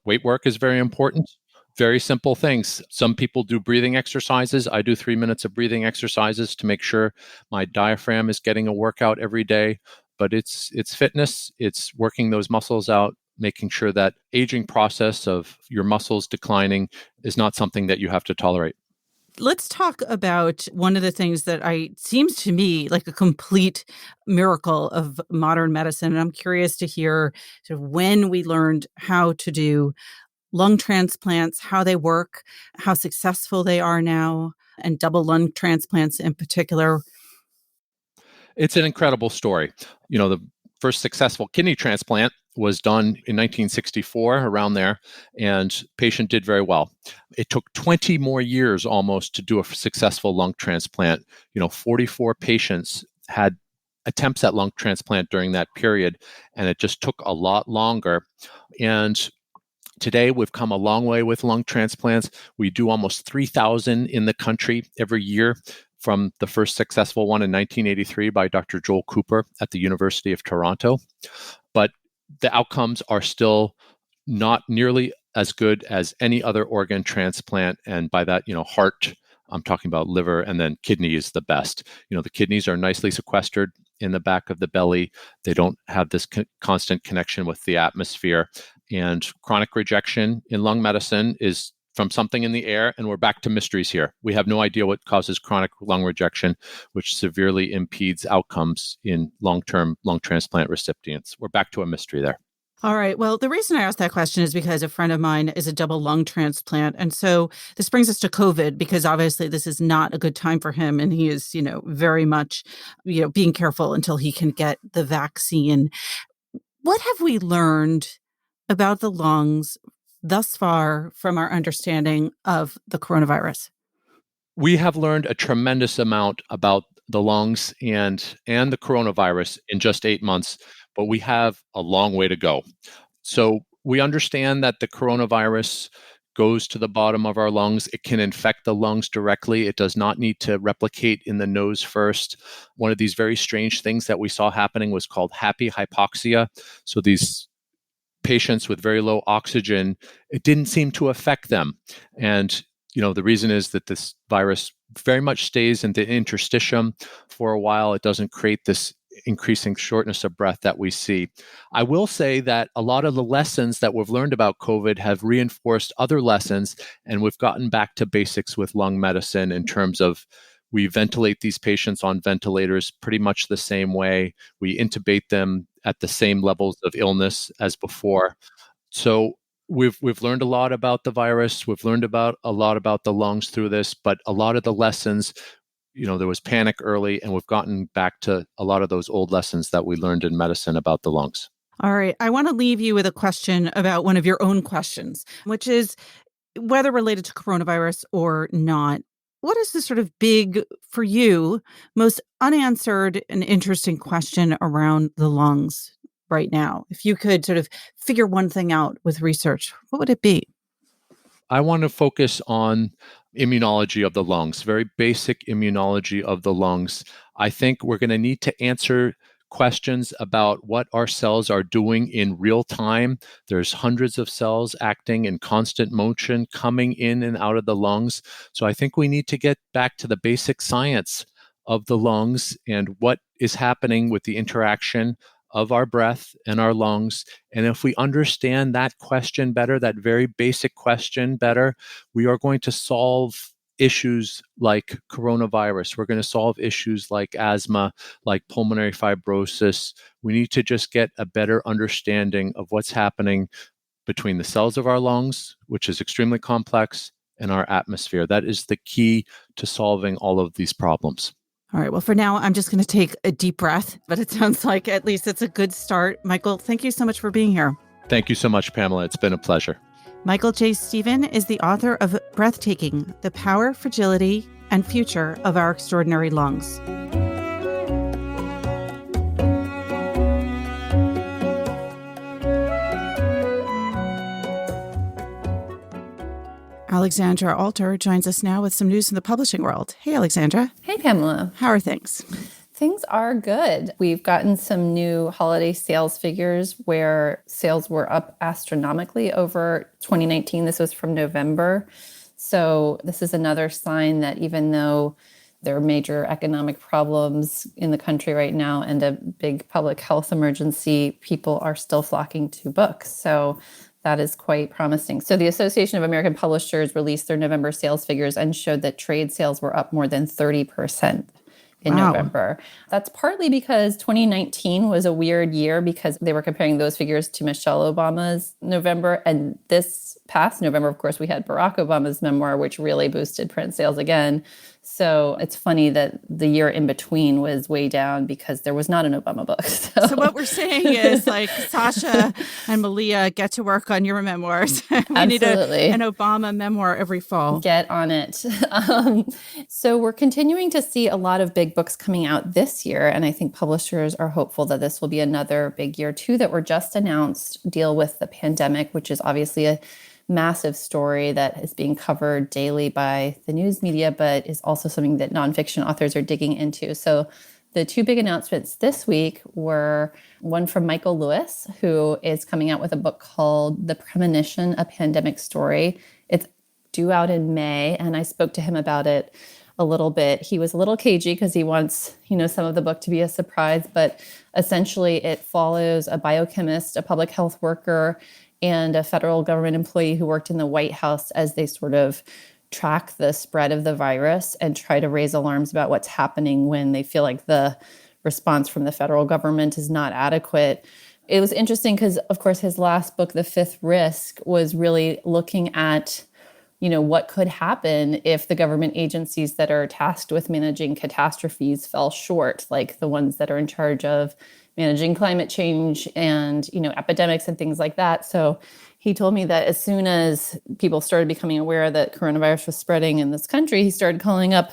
Weight work is very important. Very simple things. Some people do breathing exercises. I do 3 minutes of breathing exercises to make sure my diaphragm is getting a workout every day. But it's fitness. It's working those muscles out, making sure that aging process of your muscles declining is not something that you have to tolerate. Let's talk about one of the things that seems to me like a complete miracle of modern medicine. And I'm curious to hear sort of when we learned how to do lung transplants, how they work, how successful they are now, and double lung transplants in particular. It's an incredible story. The first successful kidney transplant was done in 1964, around there, and patient did very well. It took 20 more years almost to do a successful lung transplant. 44 patients had attempts at lung transplant during that period, and it just took a lot longer. And today, we've come a long way with lung transplants. We do almost 3,000 in the country every year, from the first successful one in 1983 by Dr. Joel Cooper at the University of Toronto. But the outcomes are still not nearly as good as any other organ transplant. And by that, heart, I'm talking about liver, and then kidney is the best. The kidneys are nicely sequestered in the back of the belly. They don't have this constant connection with the atmosphere. And chronic rejection in lung medicine is from something in the air, and we're back to mysteries here. We have no idea what causes chronic lung rejection, which severely impedes outcomes in long-term lung transplant recipients. We're back to a mystery there. All right. Well, the reason I asked that question is because a friend of mine is a double lung transplant. And so this brings us to COVID, because obviously this is not a good time for him. And he is, very much, being careful until he can get the vaccine. What have we learned about the lungs thus far from our understanding of the coronavirus? We have learned a tremendous amount about the lungs and the coronavirus in just 8 months, but we have a long way to go. So we understand that the coronavirus goes to the bottom of our lungs. It can infect the lungs directly. It does not need to replicate in the nose first. One of these very strange things that we saw happening was called happy hypoxia. So these patients with very low oxygen, it didn't seem to affect them. And The reason is that this virus very much stays in the interstitium for a while. It doesn't create this increasing shortness of breath that we see. I will say that a lot of the lessons that we've learned about COVID have reinforced other lessons, and we've gotten back to basics with lung medicine in terms of we ventilate these patients on ventilators pretty much the same way. We intubate them at the same levels of illness as before. So we've learned a lot about the virus. We've learned about a lot about the lungs through this, but a lot of the lessons, there was panic early, and we've gotten back to a lot of those old lessons that we learned in medicine about the lungs. All right. I want to leave you with a question about one of your own questions, which is whether related to coronavirus or not. What is the sort of big, for you, most unanswered and interesting question around the lungs right now? If you could sort of figure one thing out with research, what would it be? I want to focus on immunology of the lungs, very basic immunology of the lungs. I think we're going to need to answer questions about what our cells are doing in real time. There's hundreds of cells acting in constant motion, coming in and out of the lungs. So I think we need to get back to the basic science of the lungs and what is happening with the interaction of our breath and our lungs. And if we understand that question better, that very basic question better, we are going to solve issues like coronavirus. We're going to solve issues like asthma, like pulmonary fibrosis. We need to just get a better understanding of what's happening between the cells of our lungs, which is extremely complex, and our atmosphere. That is the key to solving all of these problems. All right. Well, for now, I'm just going to take a deep breath, but it sounds like at least it's a good start. Michael, thank you so much for being here. Thank you so much, Pamela. It's been a pleasure. Michael J. Steven is the author of Breathtaking: The Power, Fragility, and Future of Our Extraordinary Lungs. Alexandra Alter joins us now with some news in the publishing world. Hey, Alexandra. Hey, Pamela. How are things? Things are good. We've gotten some new holiday sales figures where sales were up astronomically over 2019. This was from November. So this is another sign that even though there are major economic problems in the country right now and a big public health emergency, people are still flocking to books. So that is quite promising. So the Association of American Publishers released their November sales figures and showed that trade sales were up more than 30%. In November. That's partly because 2019 was a weird year because they were comparing those figures to Michelle Obama's November. And this past November, of course, we had Barack Obama's memoir, which really boosted print sales again. So it's funny that the year in between was way down because there was not an Obama book. So what we're saying is like, Sasha and Malia, get to work on your memoirs. We need an Obama memoir every fall. Get on it. So we're continuing to see a lot of big books coming out this year. And I think publishers are hopeful that this will be another big year too, that were just announced deal with the pandemic, which is obviously a massive story that is being covered daily by the news media, but is also something that nonfiction authors are digging into. So the two big announcements this week were one from Michael Lewis, who is coming out with a book called The Premonition, A Pandemic Story. It's due out in May, and I spoke to him about it a little bit. He was a little cagey because he wants, some of the book to be a surprise, but essentially it follows a biochemist, a public health worker, and a federal government employee who worked in the White House as they sort of track the spread of the virus and try to raise alarms about what's happening when they feel like the response from the federal government is not adequate. It was interesting because, of course, his last book, The Fifth Risk, was really looking at, what could happen if the government agencies that are tasked with managing catastrophes fell short, like the ones that are in charge of managing climate change and, epidemics and things like that. So he told me that as soon as people started becoming aware that coronavirus was spreading in this country, he started calling up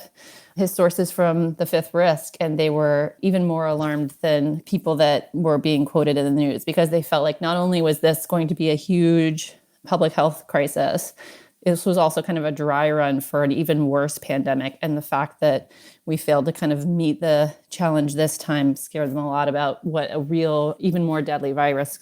his sources from The Fifth Risk, and they were even more alarmed than people that were being quoted in the news because they felt like not only was this going to be a huge public health crisis, this was also kind of a dry run for an even worse pandemic. And the fact that we failed to kind of meet the challenge this time scared them a lot about what a real, even more deadly virus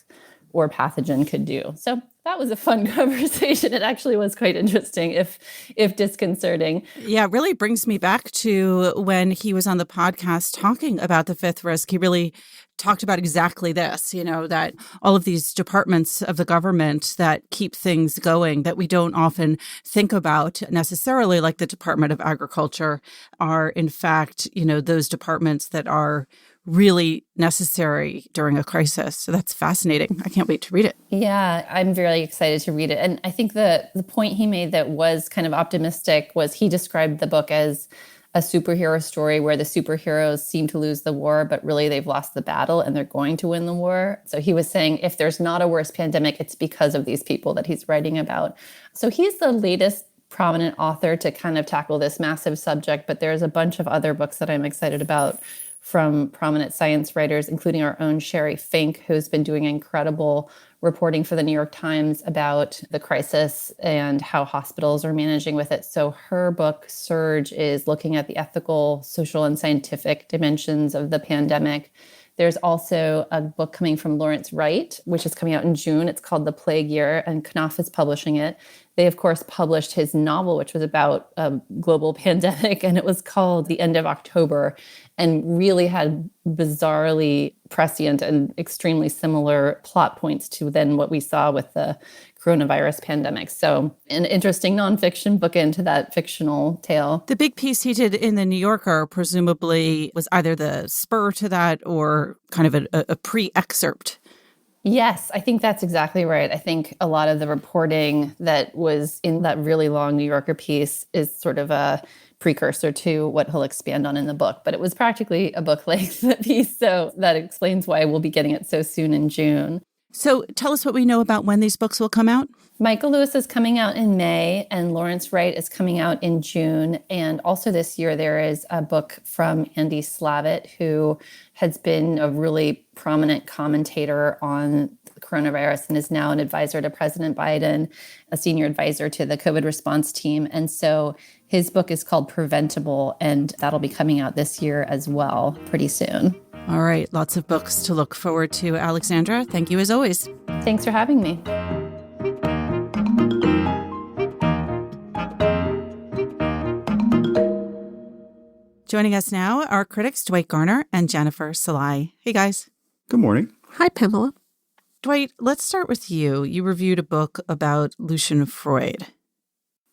or pathogen could do. So that was a fun conversation. It actually was quite interesting, if disconcerting. Yeah, it really brings me back to when he was on the podcast talking about the fifth risk. He really talked about exactly this, that all of these departments of the government that keep things going that we don't often think about necessarily, like the Department of Agriculture, are in fact, those departments that are really necessary during a crisis. So that's fascinating. I can't wait to read it. Yeah, I'm very excited to read it. And I think the point he made that was kind of optimistic was he described the book as a superhero story where the superheroes seem to lose the war, but really they've lost the battle and they're going to win the war. So he was saying if there's not a worse pandemic, it's because of these people that he's writing about. So he's the latest prominent author to kind of tackle this massive subject, but there's a bunch of other books that I'm excited about from prominent science writers, including our own Sherry Fink, who's been doing incredible reporting for the New York Times about the crisis and how hospitals are managing with it. So her book, Surge, is looking at the ethical, social, and scientific dimensions of the pandemic. There's also a book coming from Lawrence Wright, which is coming out in June. It's called The Plague Year, and Knopf is publishing it. They, of course, published his novel, which was about a global pandemic, and it was called The End of October, and really had bizarrely prescient and extremely similar plot points to then what we saw with the coronavirus pandemic. So an interesting nonfiction book into that fictional tale. The big piece he did in the New Yorker presumably was either the spur to that or kind of a pre-excerpt. Yes, I think that's exactly right. I think a lot of the reporting that was in that really long New Yorker piece is sort of a precursor to what he'll expand on in the book. But it was practically a book-length piece, so that explains why we'll be getting it so soon in June. So tell us what we know about when these books will come out. Michael Lewis is coming out in May, and Lawrence Wright is coming out in June. And also this year, there is a book from Andy Slavitt, who has been a really prominent commentator on the coronavirus and is now an advisor to President Biden, a senior advisor to the COVID response team. And so his book is called Preventable, and that'll be coming out this year as well, pretty soon. All right, lots of books to look forward to. Alexandra, thank you as always. Thanks for having me. Joining us now are critics Dwight Garner and Jennifer Szalai. Hey, guys. Good morning. Hi, Pamela. Dwight, let's start with you. You reviewed a book about Lucian Freud.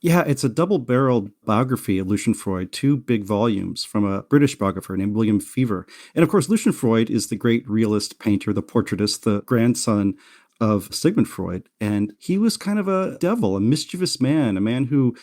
Yeah, it's a double-barreled biography of Lucian Freud, 2 big volumes from a British biographer named William Fever. And of course, Lucian Freud is the great realist painter, the portraitist, the grandson of Sigmund Freud. And he was kind of a devil, a mischievous man, a man who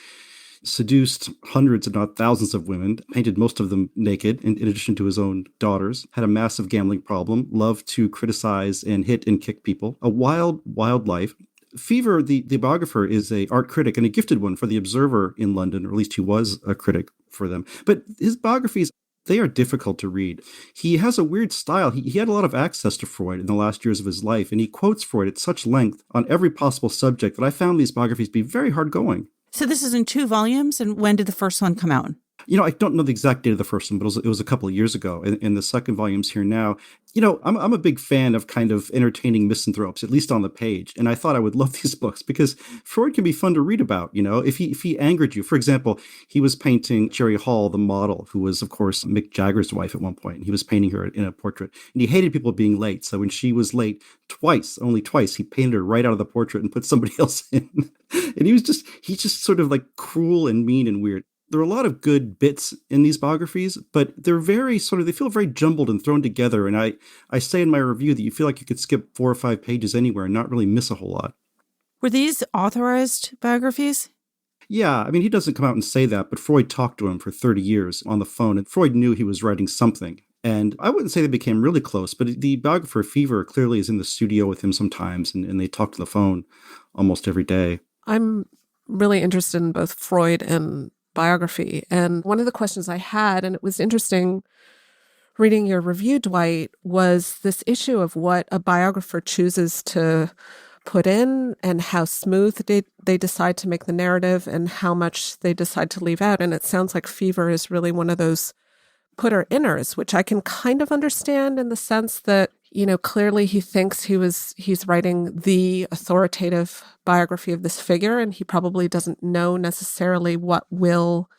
seduced hundreds, if not thousands of women, painted most of them naked, in addition to his own daughters, had a massive gambling problem, loved to criticize and hit and kick people, a wild, wild life. Fever, the biographer, is an art critic and a gifted one for The Observer in London, or at least he was a critic for them. But his biographies, they are difficult to read. He has a weird style. He had a lot of access to Freud in the last years of his life, and he quotes Freud at such length on every possible subject that I found these biographies to be very hard going. So this is in 2 volumes, and when did the first one come out? I don't know the exact date of the first one, but it was a couple of years ago. And the second volume's here now. I'm a big fan of kind of entertaining misanthropes, at least on the page. And I thought I would love these books because Freud can be fun to read about. If he angered you. For example, he was painting Jerry Hall, the model, who was, of course, Mick Jagger's wife at one point. And he was painting her in a portrait. And he hated people being late. So when she was late only twice, he painted her right out of the portrait and put somebody else in. And he's just sort of like cruel and mean and weird. There are a lot of good bits in these biographies, but they're they feel very jumbled and thrown together. And I say in my review that you feel like you could skip 4 or 5 pages anywhere and not really miss a whole lot. Were these authorized biographies? Yeah, I mean, he doesn't come out and say that, but Freud talked to him for 30 years on the phone, and Freud knew he was writing something. And I wouldn't say they became really close, but the biographer Fever clearly is in the studio with him sometimes, and they talk to the phone almost every day. I'm really interested in both Freud and biography. And one of the questions I had, and it was interesting reading your review, Dwight, was this issue of what a biographer chooses to put in and how smooth they decide to make the narrative and how much they decide to leave out. And it sounds like Fever is really one of those putter-inners, which I can kind of understand in the sense that, clearly he thinks he's writing the authoritative biography of this figure, and he probably doesn't know necessarily what will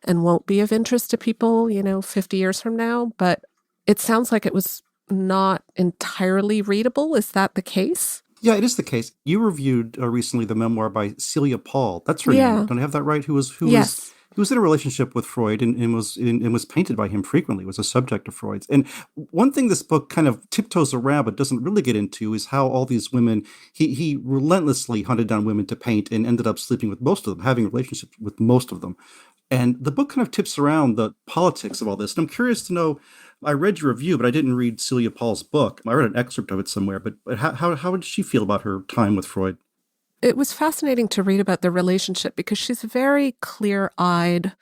and won't be of interest to people, 50 years from now. But it sounds like it was not entirely readable. Is that the case? Yeah, it is the case. You reviewed recently the memoir by Celia Paul. That's her Yeah. name. Don't I have that right? Who was Yes. who was in a relationship with Freud and was painted by him frequently, was a subject of Freud's. And one thing this book kind of tiptoes around but doesn't really get into is how all these women, he relentlessly hunted down women to paint and ended up sleeping with most of them, having relationships with most of them. And the book kind of tips around the politics of all this. And I'm curious to know, I read your review, but I didn't read Celia Paul's book. I read an excerpt of it somewhere, but how did she feel about her time with Freud? It was fascinating to read about their relationship because she's very clear-eyed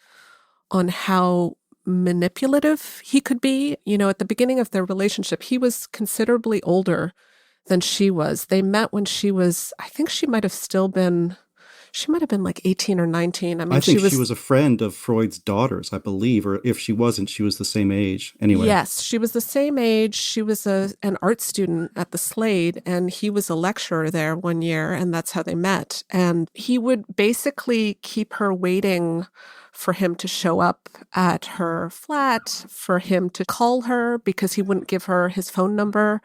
on how manipulative he could be. At the beginning of their relationship, he was considerably older than she was. They met when she was, I think she might have been like 18 or 19. I mean, I think she was a friend of Freud's daughters, I believe, or if she wasn't, she was the same age. Anyway. Yes, she was the same age. She was an art student at the Slade, and he was a lecturer there one year, and that's how they met. And he would basically keep her waiting for him to show up at her flat, for him to call her because he wouldn't give her his phone number.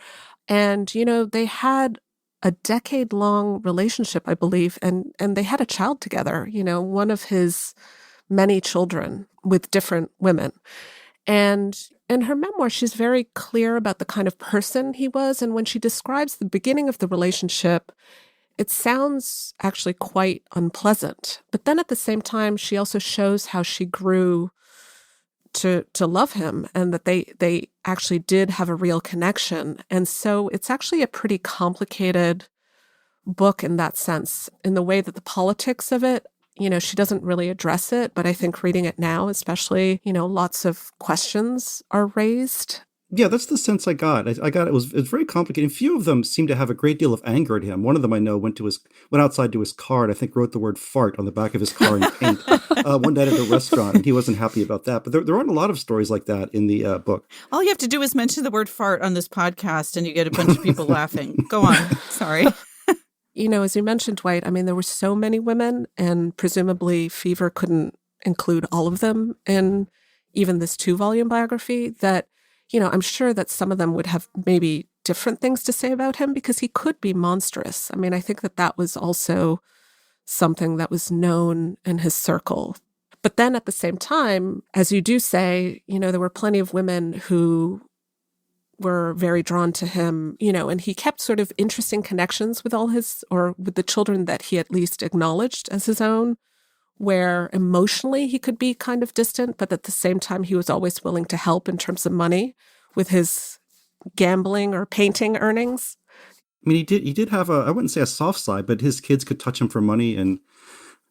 And, they had a decade-long relationship, I believe, and they had a child together, one of his many children with different women. And in her memoir, she's very clear about the kind of person he was. And when she describes the beginning of the relationship, it sounds actually quite unpleasant. But then at the same time, she also shows how she grew to love him and that they actually did have a real connection. And so it's actually a pretty complicated book in that sense, in the way that the politics of it, she doesn't really address it, but I think reading it now, especially, lots of questions are raised. Yeah, that's the sense I got. I got it was very complicated. Few of them seem to have a great deal of anger at him. One of them I know went outside to his car and I think wrote the word fart on the back of his car in paint one night at a restaurant, and he wasn't happy about that. But there aren't a lot of stories like that in the book. All you have to do is mention the word fart on this podcast and you get a bunch of people laughing. Go on. Sorry. As you mentioned, Dwight, I mean, there were so many women, and presumably Fever couldn't include all of them in even this 2-volume biography, that I'm sure that some of them would have maybe different things to say about him because he could be monstrous. I mean, I think that was also something that was known in his circle. But then at the same time, as you do say, there were plenty of women who were very drawn to him, and he kept sort of interesting connections with with the children that he at least acknowledged as his own, where emotionally he could be kind of distant, but at the same time, he was always willing to help in terms of money with his gambling or painting earnings. I mean, he did have I wouldn't say a soft side, but his kids could touch him for money, and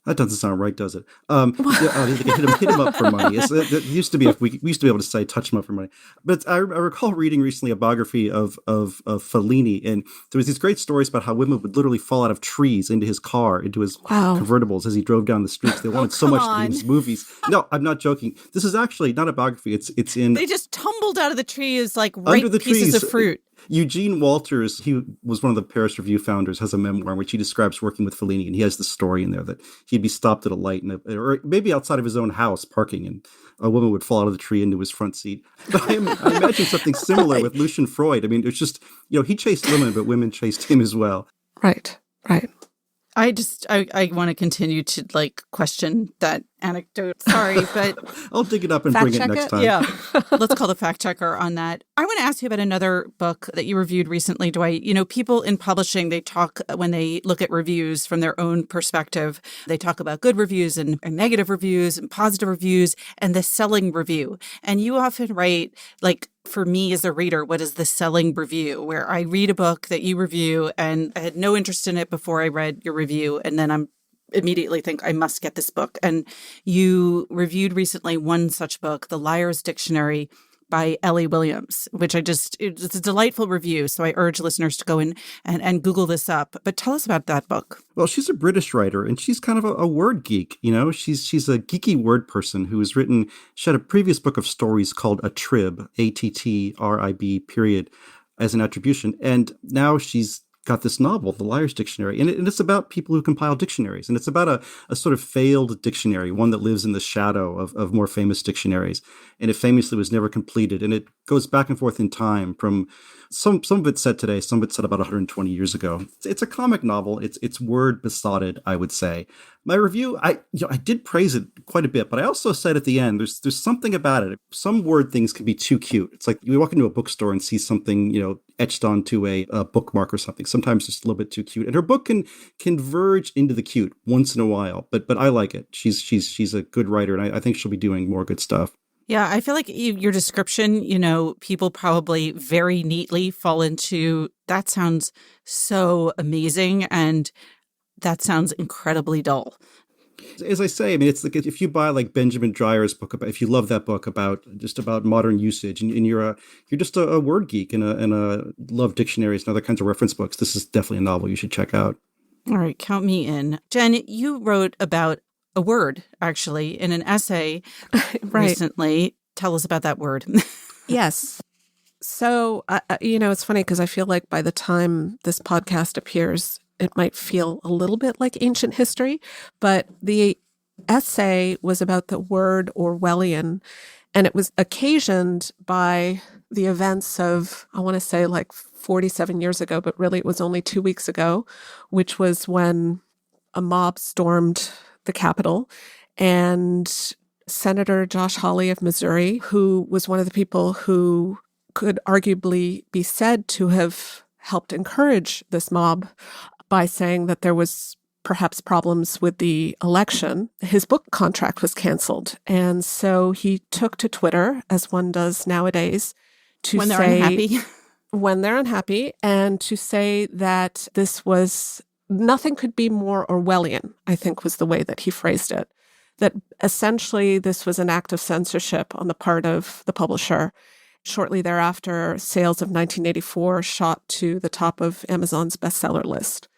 that doesn't sound right, does it? They could hit him up for money. It used to be, we used to be able to say touch him up for money. But I recall reading recently a biography of Fellini, and there was these great stories about how women would literally fall out of trees into his car, into his convertibles as he drove down the streets. They wanted so much to be in his movies. No, I'm not joking. This is actually not a biography. It's in. They just tumbled out of the trees like under the pieces trees, of fruit. Eugene Walters, he was one of the Paris Review founders, has a memoir in which he describes working with Fellini, and he has the story in there that he'd be stopped at a light, or maybe outside of his own house parking, and a woman would fall out of the tree into his front seat. But I imagine something similar with Lucian Freud. I mean, it's just, he chased women, but women chased him as well. Right. I want to continue to question that anecdote. Sorry, but I'll dig it up and bring it next time. Yeah. Let's call the fact checker on that. I want to ask you about another book that you reviewed recently, Dwight. People in publishing, they talk when they look at reviews from their own perspective. They talk about good reviews and negative reviews and positive reviews and the selling review. And you often write, for me as a reader, what is the selling review, where I read a book that you review and I had no interest in it before I read your review, and then I'm immediately think I must get this book. And you reviewed recently one such book, The Liar's Dictionary by Ellie Williams, which it's a delightful review. So I urge listeners to go in and Google this up. But tell us about that book. Well, she's a British writer, and she's kind of a word geek. She's a geeky word person who has written, she had a previous book of stories called A Trib, ATTRIB, period. as an attribution. And now she's got this novel, The Liar's Dictionary, and it's about people who compile dictionaries. And it's about a sort of failed dictionary, one that lives in the shadow of more famous dictionaries. And it famously was never completed. And it goes back and forth in time from some of it's set today, some of it's set about 120 years ago. It's a comic novel. It's word besotted, I would say. My review, I did praise it quite a bit, but I also said at the end, there's something about it. Some word things can be too cute. It's like you walk into a bookstore and see something, etched onto a bookmark or something. Sometimes just a little bit too cute. And her book can verge into the cute once in a while, but I like it. She's a good writer, and I think she'll be doing more good stuff. Yeah, I feel like your description, people probably very neatly fall into, that sounds so amazing, and that sounds incredibly dull. As I say, I mean, it's like if you buy like Benjamin Dreyer's book if you love that book about modern usage, and you're just a word geek and love dictionaries and other kinds of reference books, this is definitely a novel you should check out. All right, count me in. Jen, you wrote about a word, actually, in an essay recently. Tell us about that word. Yes. So, it's funny because I feel like by the time this podcast appears, it might feel a little bit like ancient history, but the essay was about the word Orwellian, and it was occasioned by the events of, I want to say like 47 years ago, but really it was only 2 weeks ago, which was when a mob stormed the Capitol, and Senator Josh Hawley of Missouri, who was one of the people who could arguably be said to have helped encourage this mob by saying that there was perhaps problems with the election, his book contract was canceled. And so he took to Twitter, as one does nowadays, to when they're say, unhappy. When they're unhappy, and to say that this was, nothing could be more Orwellian, I think was the way that he phrased it. That essentially this was an act of censorship on the part of the publisher. Shortly thereafter, sales of 1984 shot to the top of Amazon's bestseller list.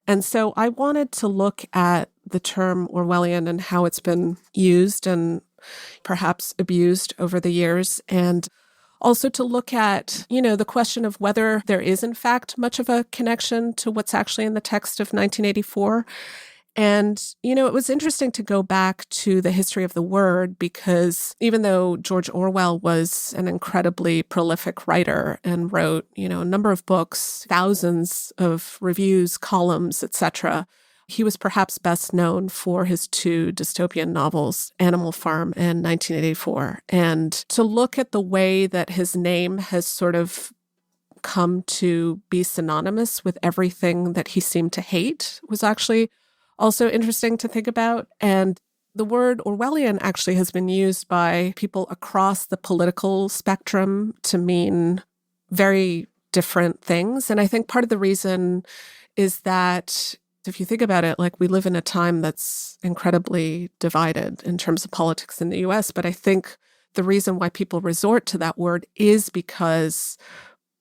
And so I wanted to look at the term Orwellian and how it's been used and perhaps abused over the years, and also to look at, the question of whether there is in fact much of a connection to what's actually in the text of 1984. And, it was interesting to go back to the history of the word, because even though George Orwell was an incredibly prolific writer and wrote, a number of books, thousands of reviews, columns, etc., he was perhaps best known for his 2 dystopian novels, Animal Farm and 1984. And to look at the way that his name has sort of come to be synonymous with everything that he seemed to hate was actually also interesting to think about. And the word Orwellian actually has been used by people across the political spectrum to mean very different things. And I think part of the reason is that if you think about it, like we live in a time that's incredibly divided in terms of politics in the US. But I think the reason why people resort to that word is because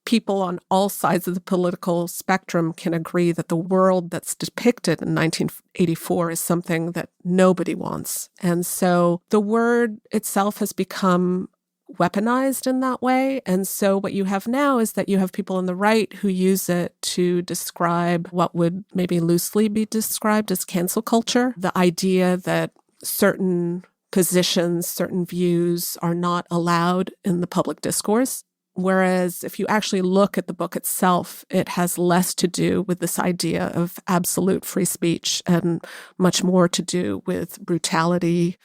people on all sides of the political spectrum can agree that the world that's depicted in 1984 is something that nobody wants. And so the word itself has become weaponized in that way. And so what you have now is that you have people on the right who use it to describe what would maybe loosely be described as cancel culture, the idea that certain positions, certain views are not allowed in the public discourse. Whereas if you actually look at the book itself, it has less to do with this idea of absolute free speech and much more to do with brutality,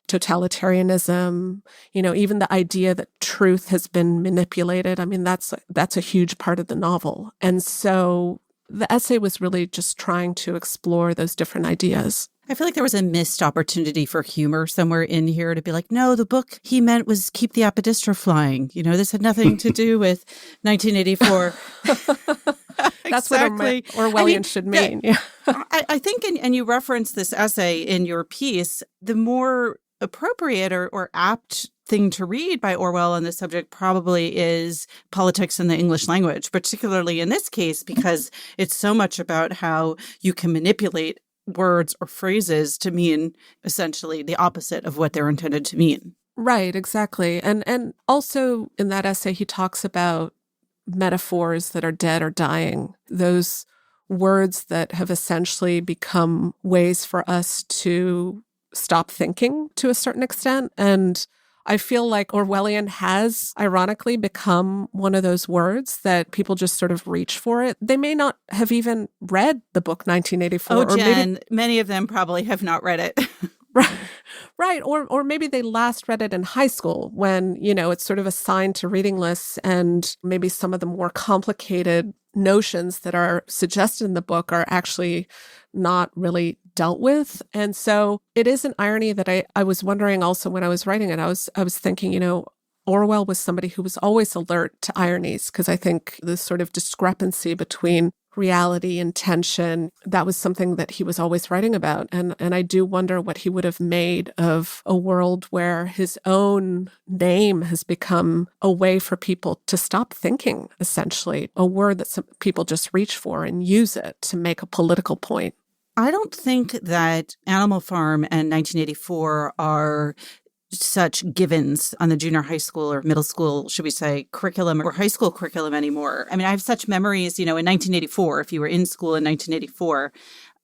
totalitarianism, even the idea that truth has been manipulated. I mean, that's a huge part of the novel. And so the essay was really just trying to explore those different ideas. I feel like there was a missed opportunity for humor somewhere in here to be like, no, the book he meant was Keep the Apodistra Flying. This had nothing to do with 1984. That's exactly what Orwellian should mean. Yeah. I think, and you referenced this essay in your piece, the more appropriate or apt thing to read by Orwell on this subject probably is Politics in the English Language, particularly in this case, because it's so much about how you can manipulate words or phrases to mean essentially the opposite of what they're intended to mean. Right, exactly. And also in that essay, he talks about metaphors that are dead or dying, those words that have essentially become ways for us to stop thinking to a certain extent. And I feel like Orwellian has ironically become one of those words that people just sort of reach for it. They may not have even read the book 1984. Oh, Jen, many of them probably have not read it. Right. Or maybe they last read it in high school when, it's sort of assigned to reading lists, and maybe some of the more complicated notions that are suggested in the book are actually not really dealt with. And so it is an irony that I was wondering also when I was writing it, I was thinking, Orwell was somebody who was always alert to ironies, because I think this sort of discrepancy between reality and tension, that was something that he was always writing about. And I do wonder what he would have made of a world where his own name has become a way for people to stop thinking, essentially, a word that some people just reach for and use it to make a political point. I don't think that Animal Farm and 1984 are such givens on the junior high school or middle school, should we say, curriculum or high school curriculum anymore. I mean, I have such memories, in 1984, if you were in school in 1984,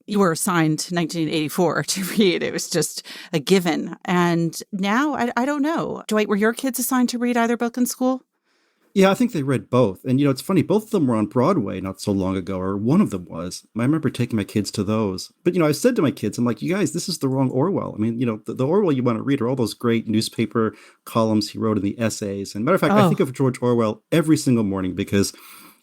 you were assigned 1984 to read. It was just a given. And now, I don't know. Dwight, were your kids assigned to read either book in school? Yeah, I think they read both. And, it's funny, both of them were on Broadway not so long ago, or one of them was. I remember taking my kids to those. But, I said to my kids, I'm like, you guys, this is the wrong Orwell. I mean, the Orwell you want to read are all those great newspaper columns he wrote in the essays. And matter of fact, I think of George Orwell every single morning because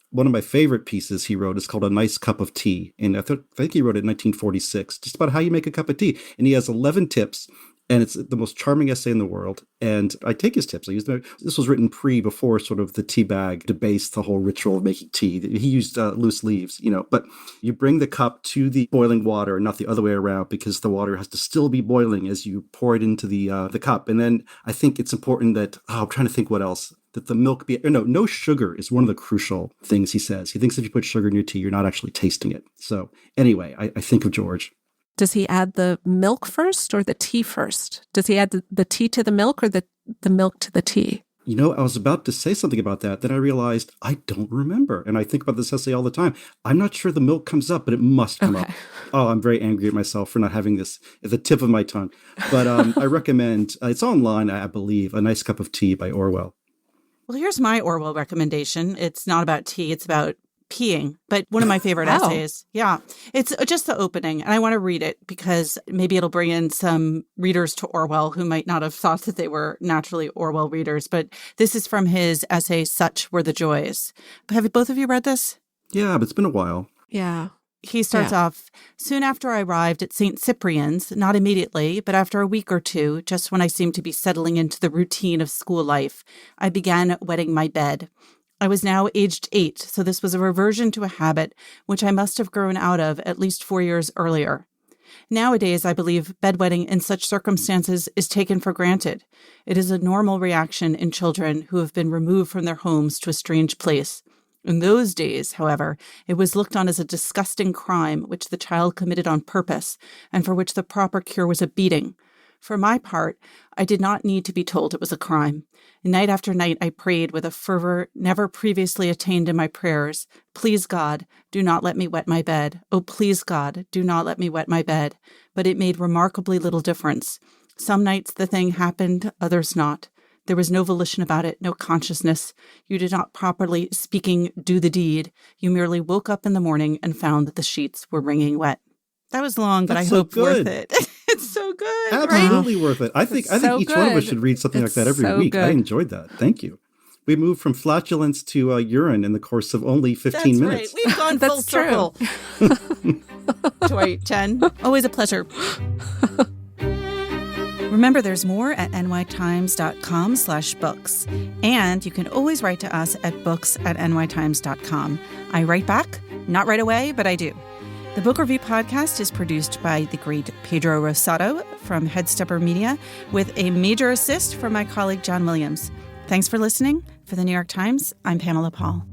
one of my favorite pieces he wrote is called A Nice Cup of Tea. And I think he wrote it in 1946, just about how you make a cup of tea. And he has 11 tips. And it's the most charming essay in the world. And I take his tips. This was written before sort of the tea bag debased the whole ritual of making tea. He used loose leaves, but you bring the cup to the boiling water and not the other way around, because the water has to still be boiling as you pour it into the cup. And then I think it's important that, I'm trying to think what else, that the milk no sugar is one of the crucial things he says. He thinks if you put sugar in your tea, you're not actually tasting it. So anyway, I think of George. Does he add the milk first or the tea first? Does he add the tea to the milk or the milk to the tea? I was about to say something about that. Then I realized I don't remember. And I think about this essay all the time. I'm not sure the milk comes up, but it must come up. Oh, I'm very angry at myself for not having this at the tip of my tongue. But I recommend, it's online, I believe, A Nice Cup of Tea by Orwell. Well, here's my Orwell recommendation. It's not about tea. It's about peeing, but one of my favorite essays. Yeah. It's just the opening. And I want to read it because maybe it'll bring in some readers to Orwell who might not have thought that they were naturally Orwell readers. But this is from his essay, Such Were the Joys. Have both of you read this? Yeah, but it's been a while. Yeah. He starts off, soon after I arrived at St. Cyprian's, not immediately, but after a week or two, just when I seemed to be settling into the routine of school life, I began wetting my bed. I was now aged 8, so this was a reversion to a habit which I must have grown out of at least 4 years earlier. Nowadays, I believe bedwetting in such circumstances is taken for granted. It is a normal reaction in children who have been removed from their homes to a strange place. In those days, however, it was looked on as a disgusting crime which the child committed on purpose and for which the proper cure was a beating. For my part, I did not need to be told it was a crime. Night after night, I prayed with a fervor never previously attained in my prayers. Please, God, do not let me wet my bed. Oh, please, God, do not let me wet my bed. But it made remarkably little difference. Some nights the thing happened, others not. There was no volition about it, no consciousness. You did not properly speaking do the deed. You merely woke up in the morning and found that the sheets were wringing wet. That was long, but That's I so hope good. worth it. It's so good, Absolutely right? worth it. I think so each one of us good. should read something It's like that every so week. good. I enjoyed that. Thank you. We moved from flatulence to urine in the course of only 15 That's minutes. right. We've gone full That's true. circle. Dwight, Jen, always a pleasure. Remember, there's more at nytimes.com/books. And you can always write to us at books@nytimes.com. I write back, not right away, but I do. The Book Review Podcast is produced by the great Pedro Rosado from Headstepper Media, with a major assist from my colleague John Williams. Thanks for listening. For the New York Times, I'm Pamela Paul.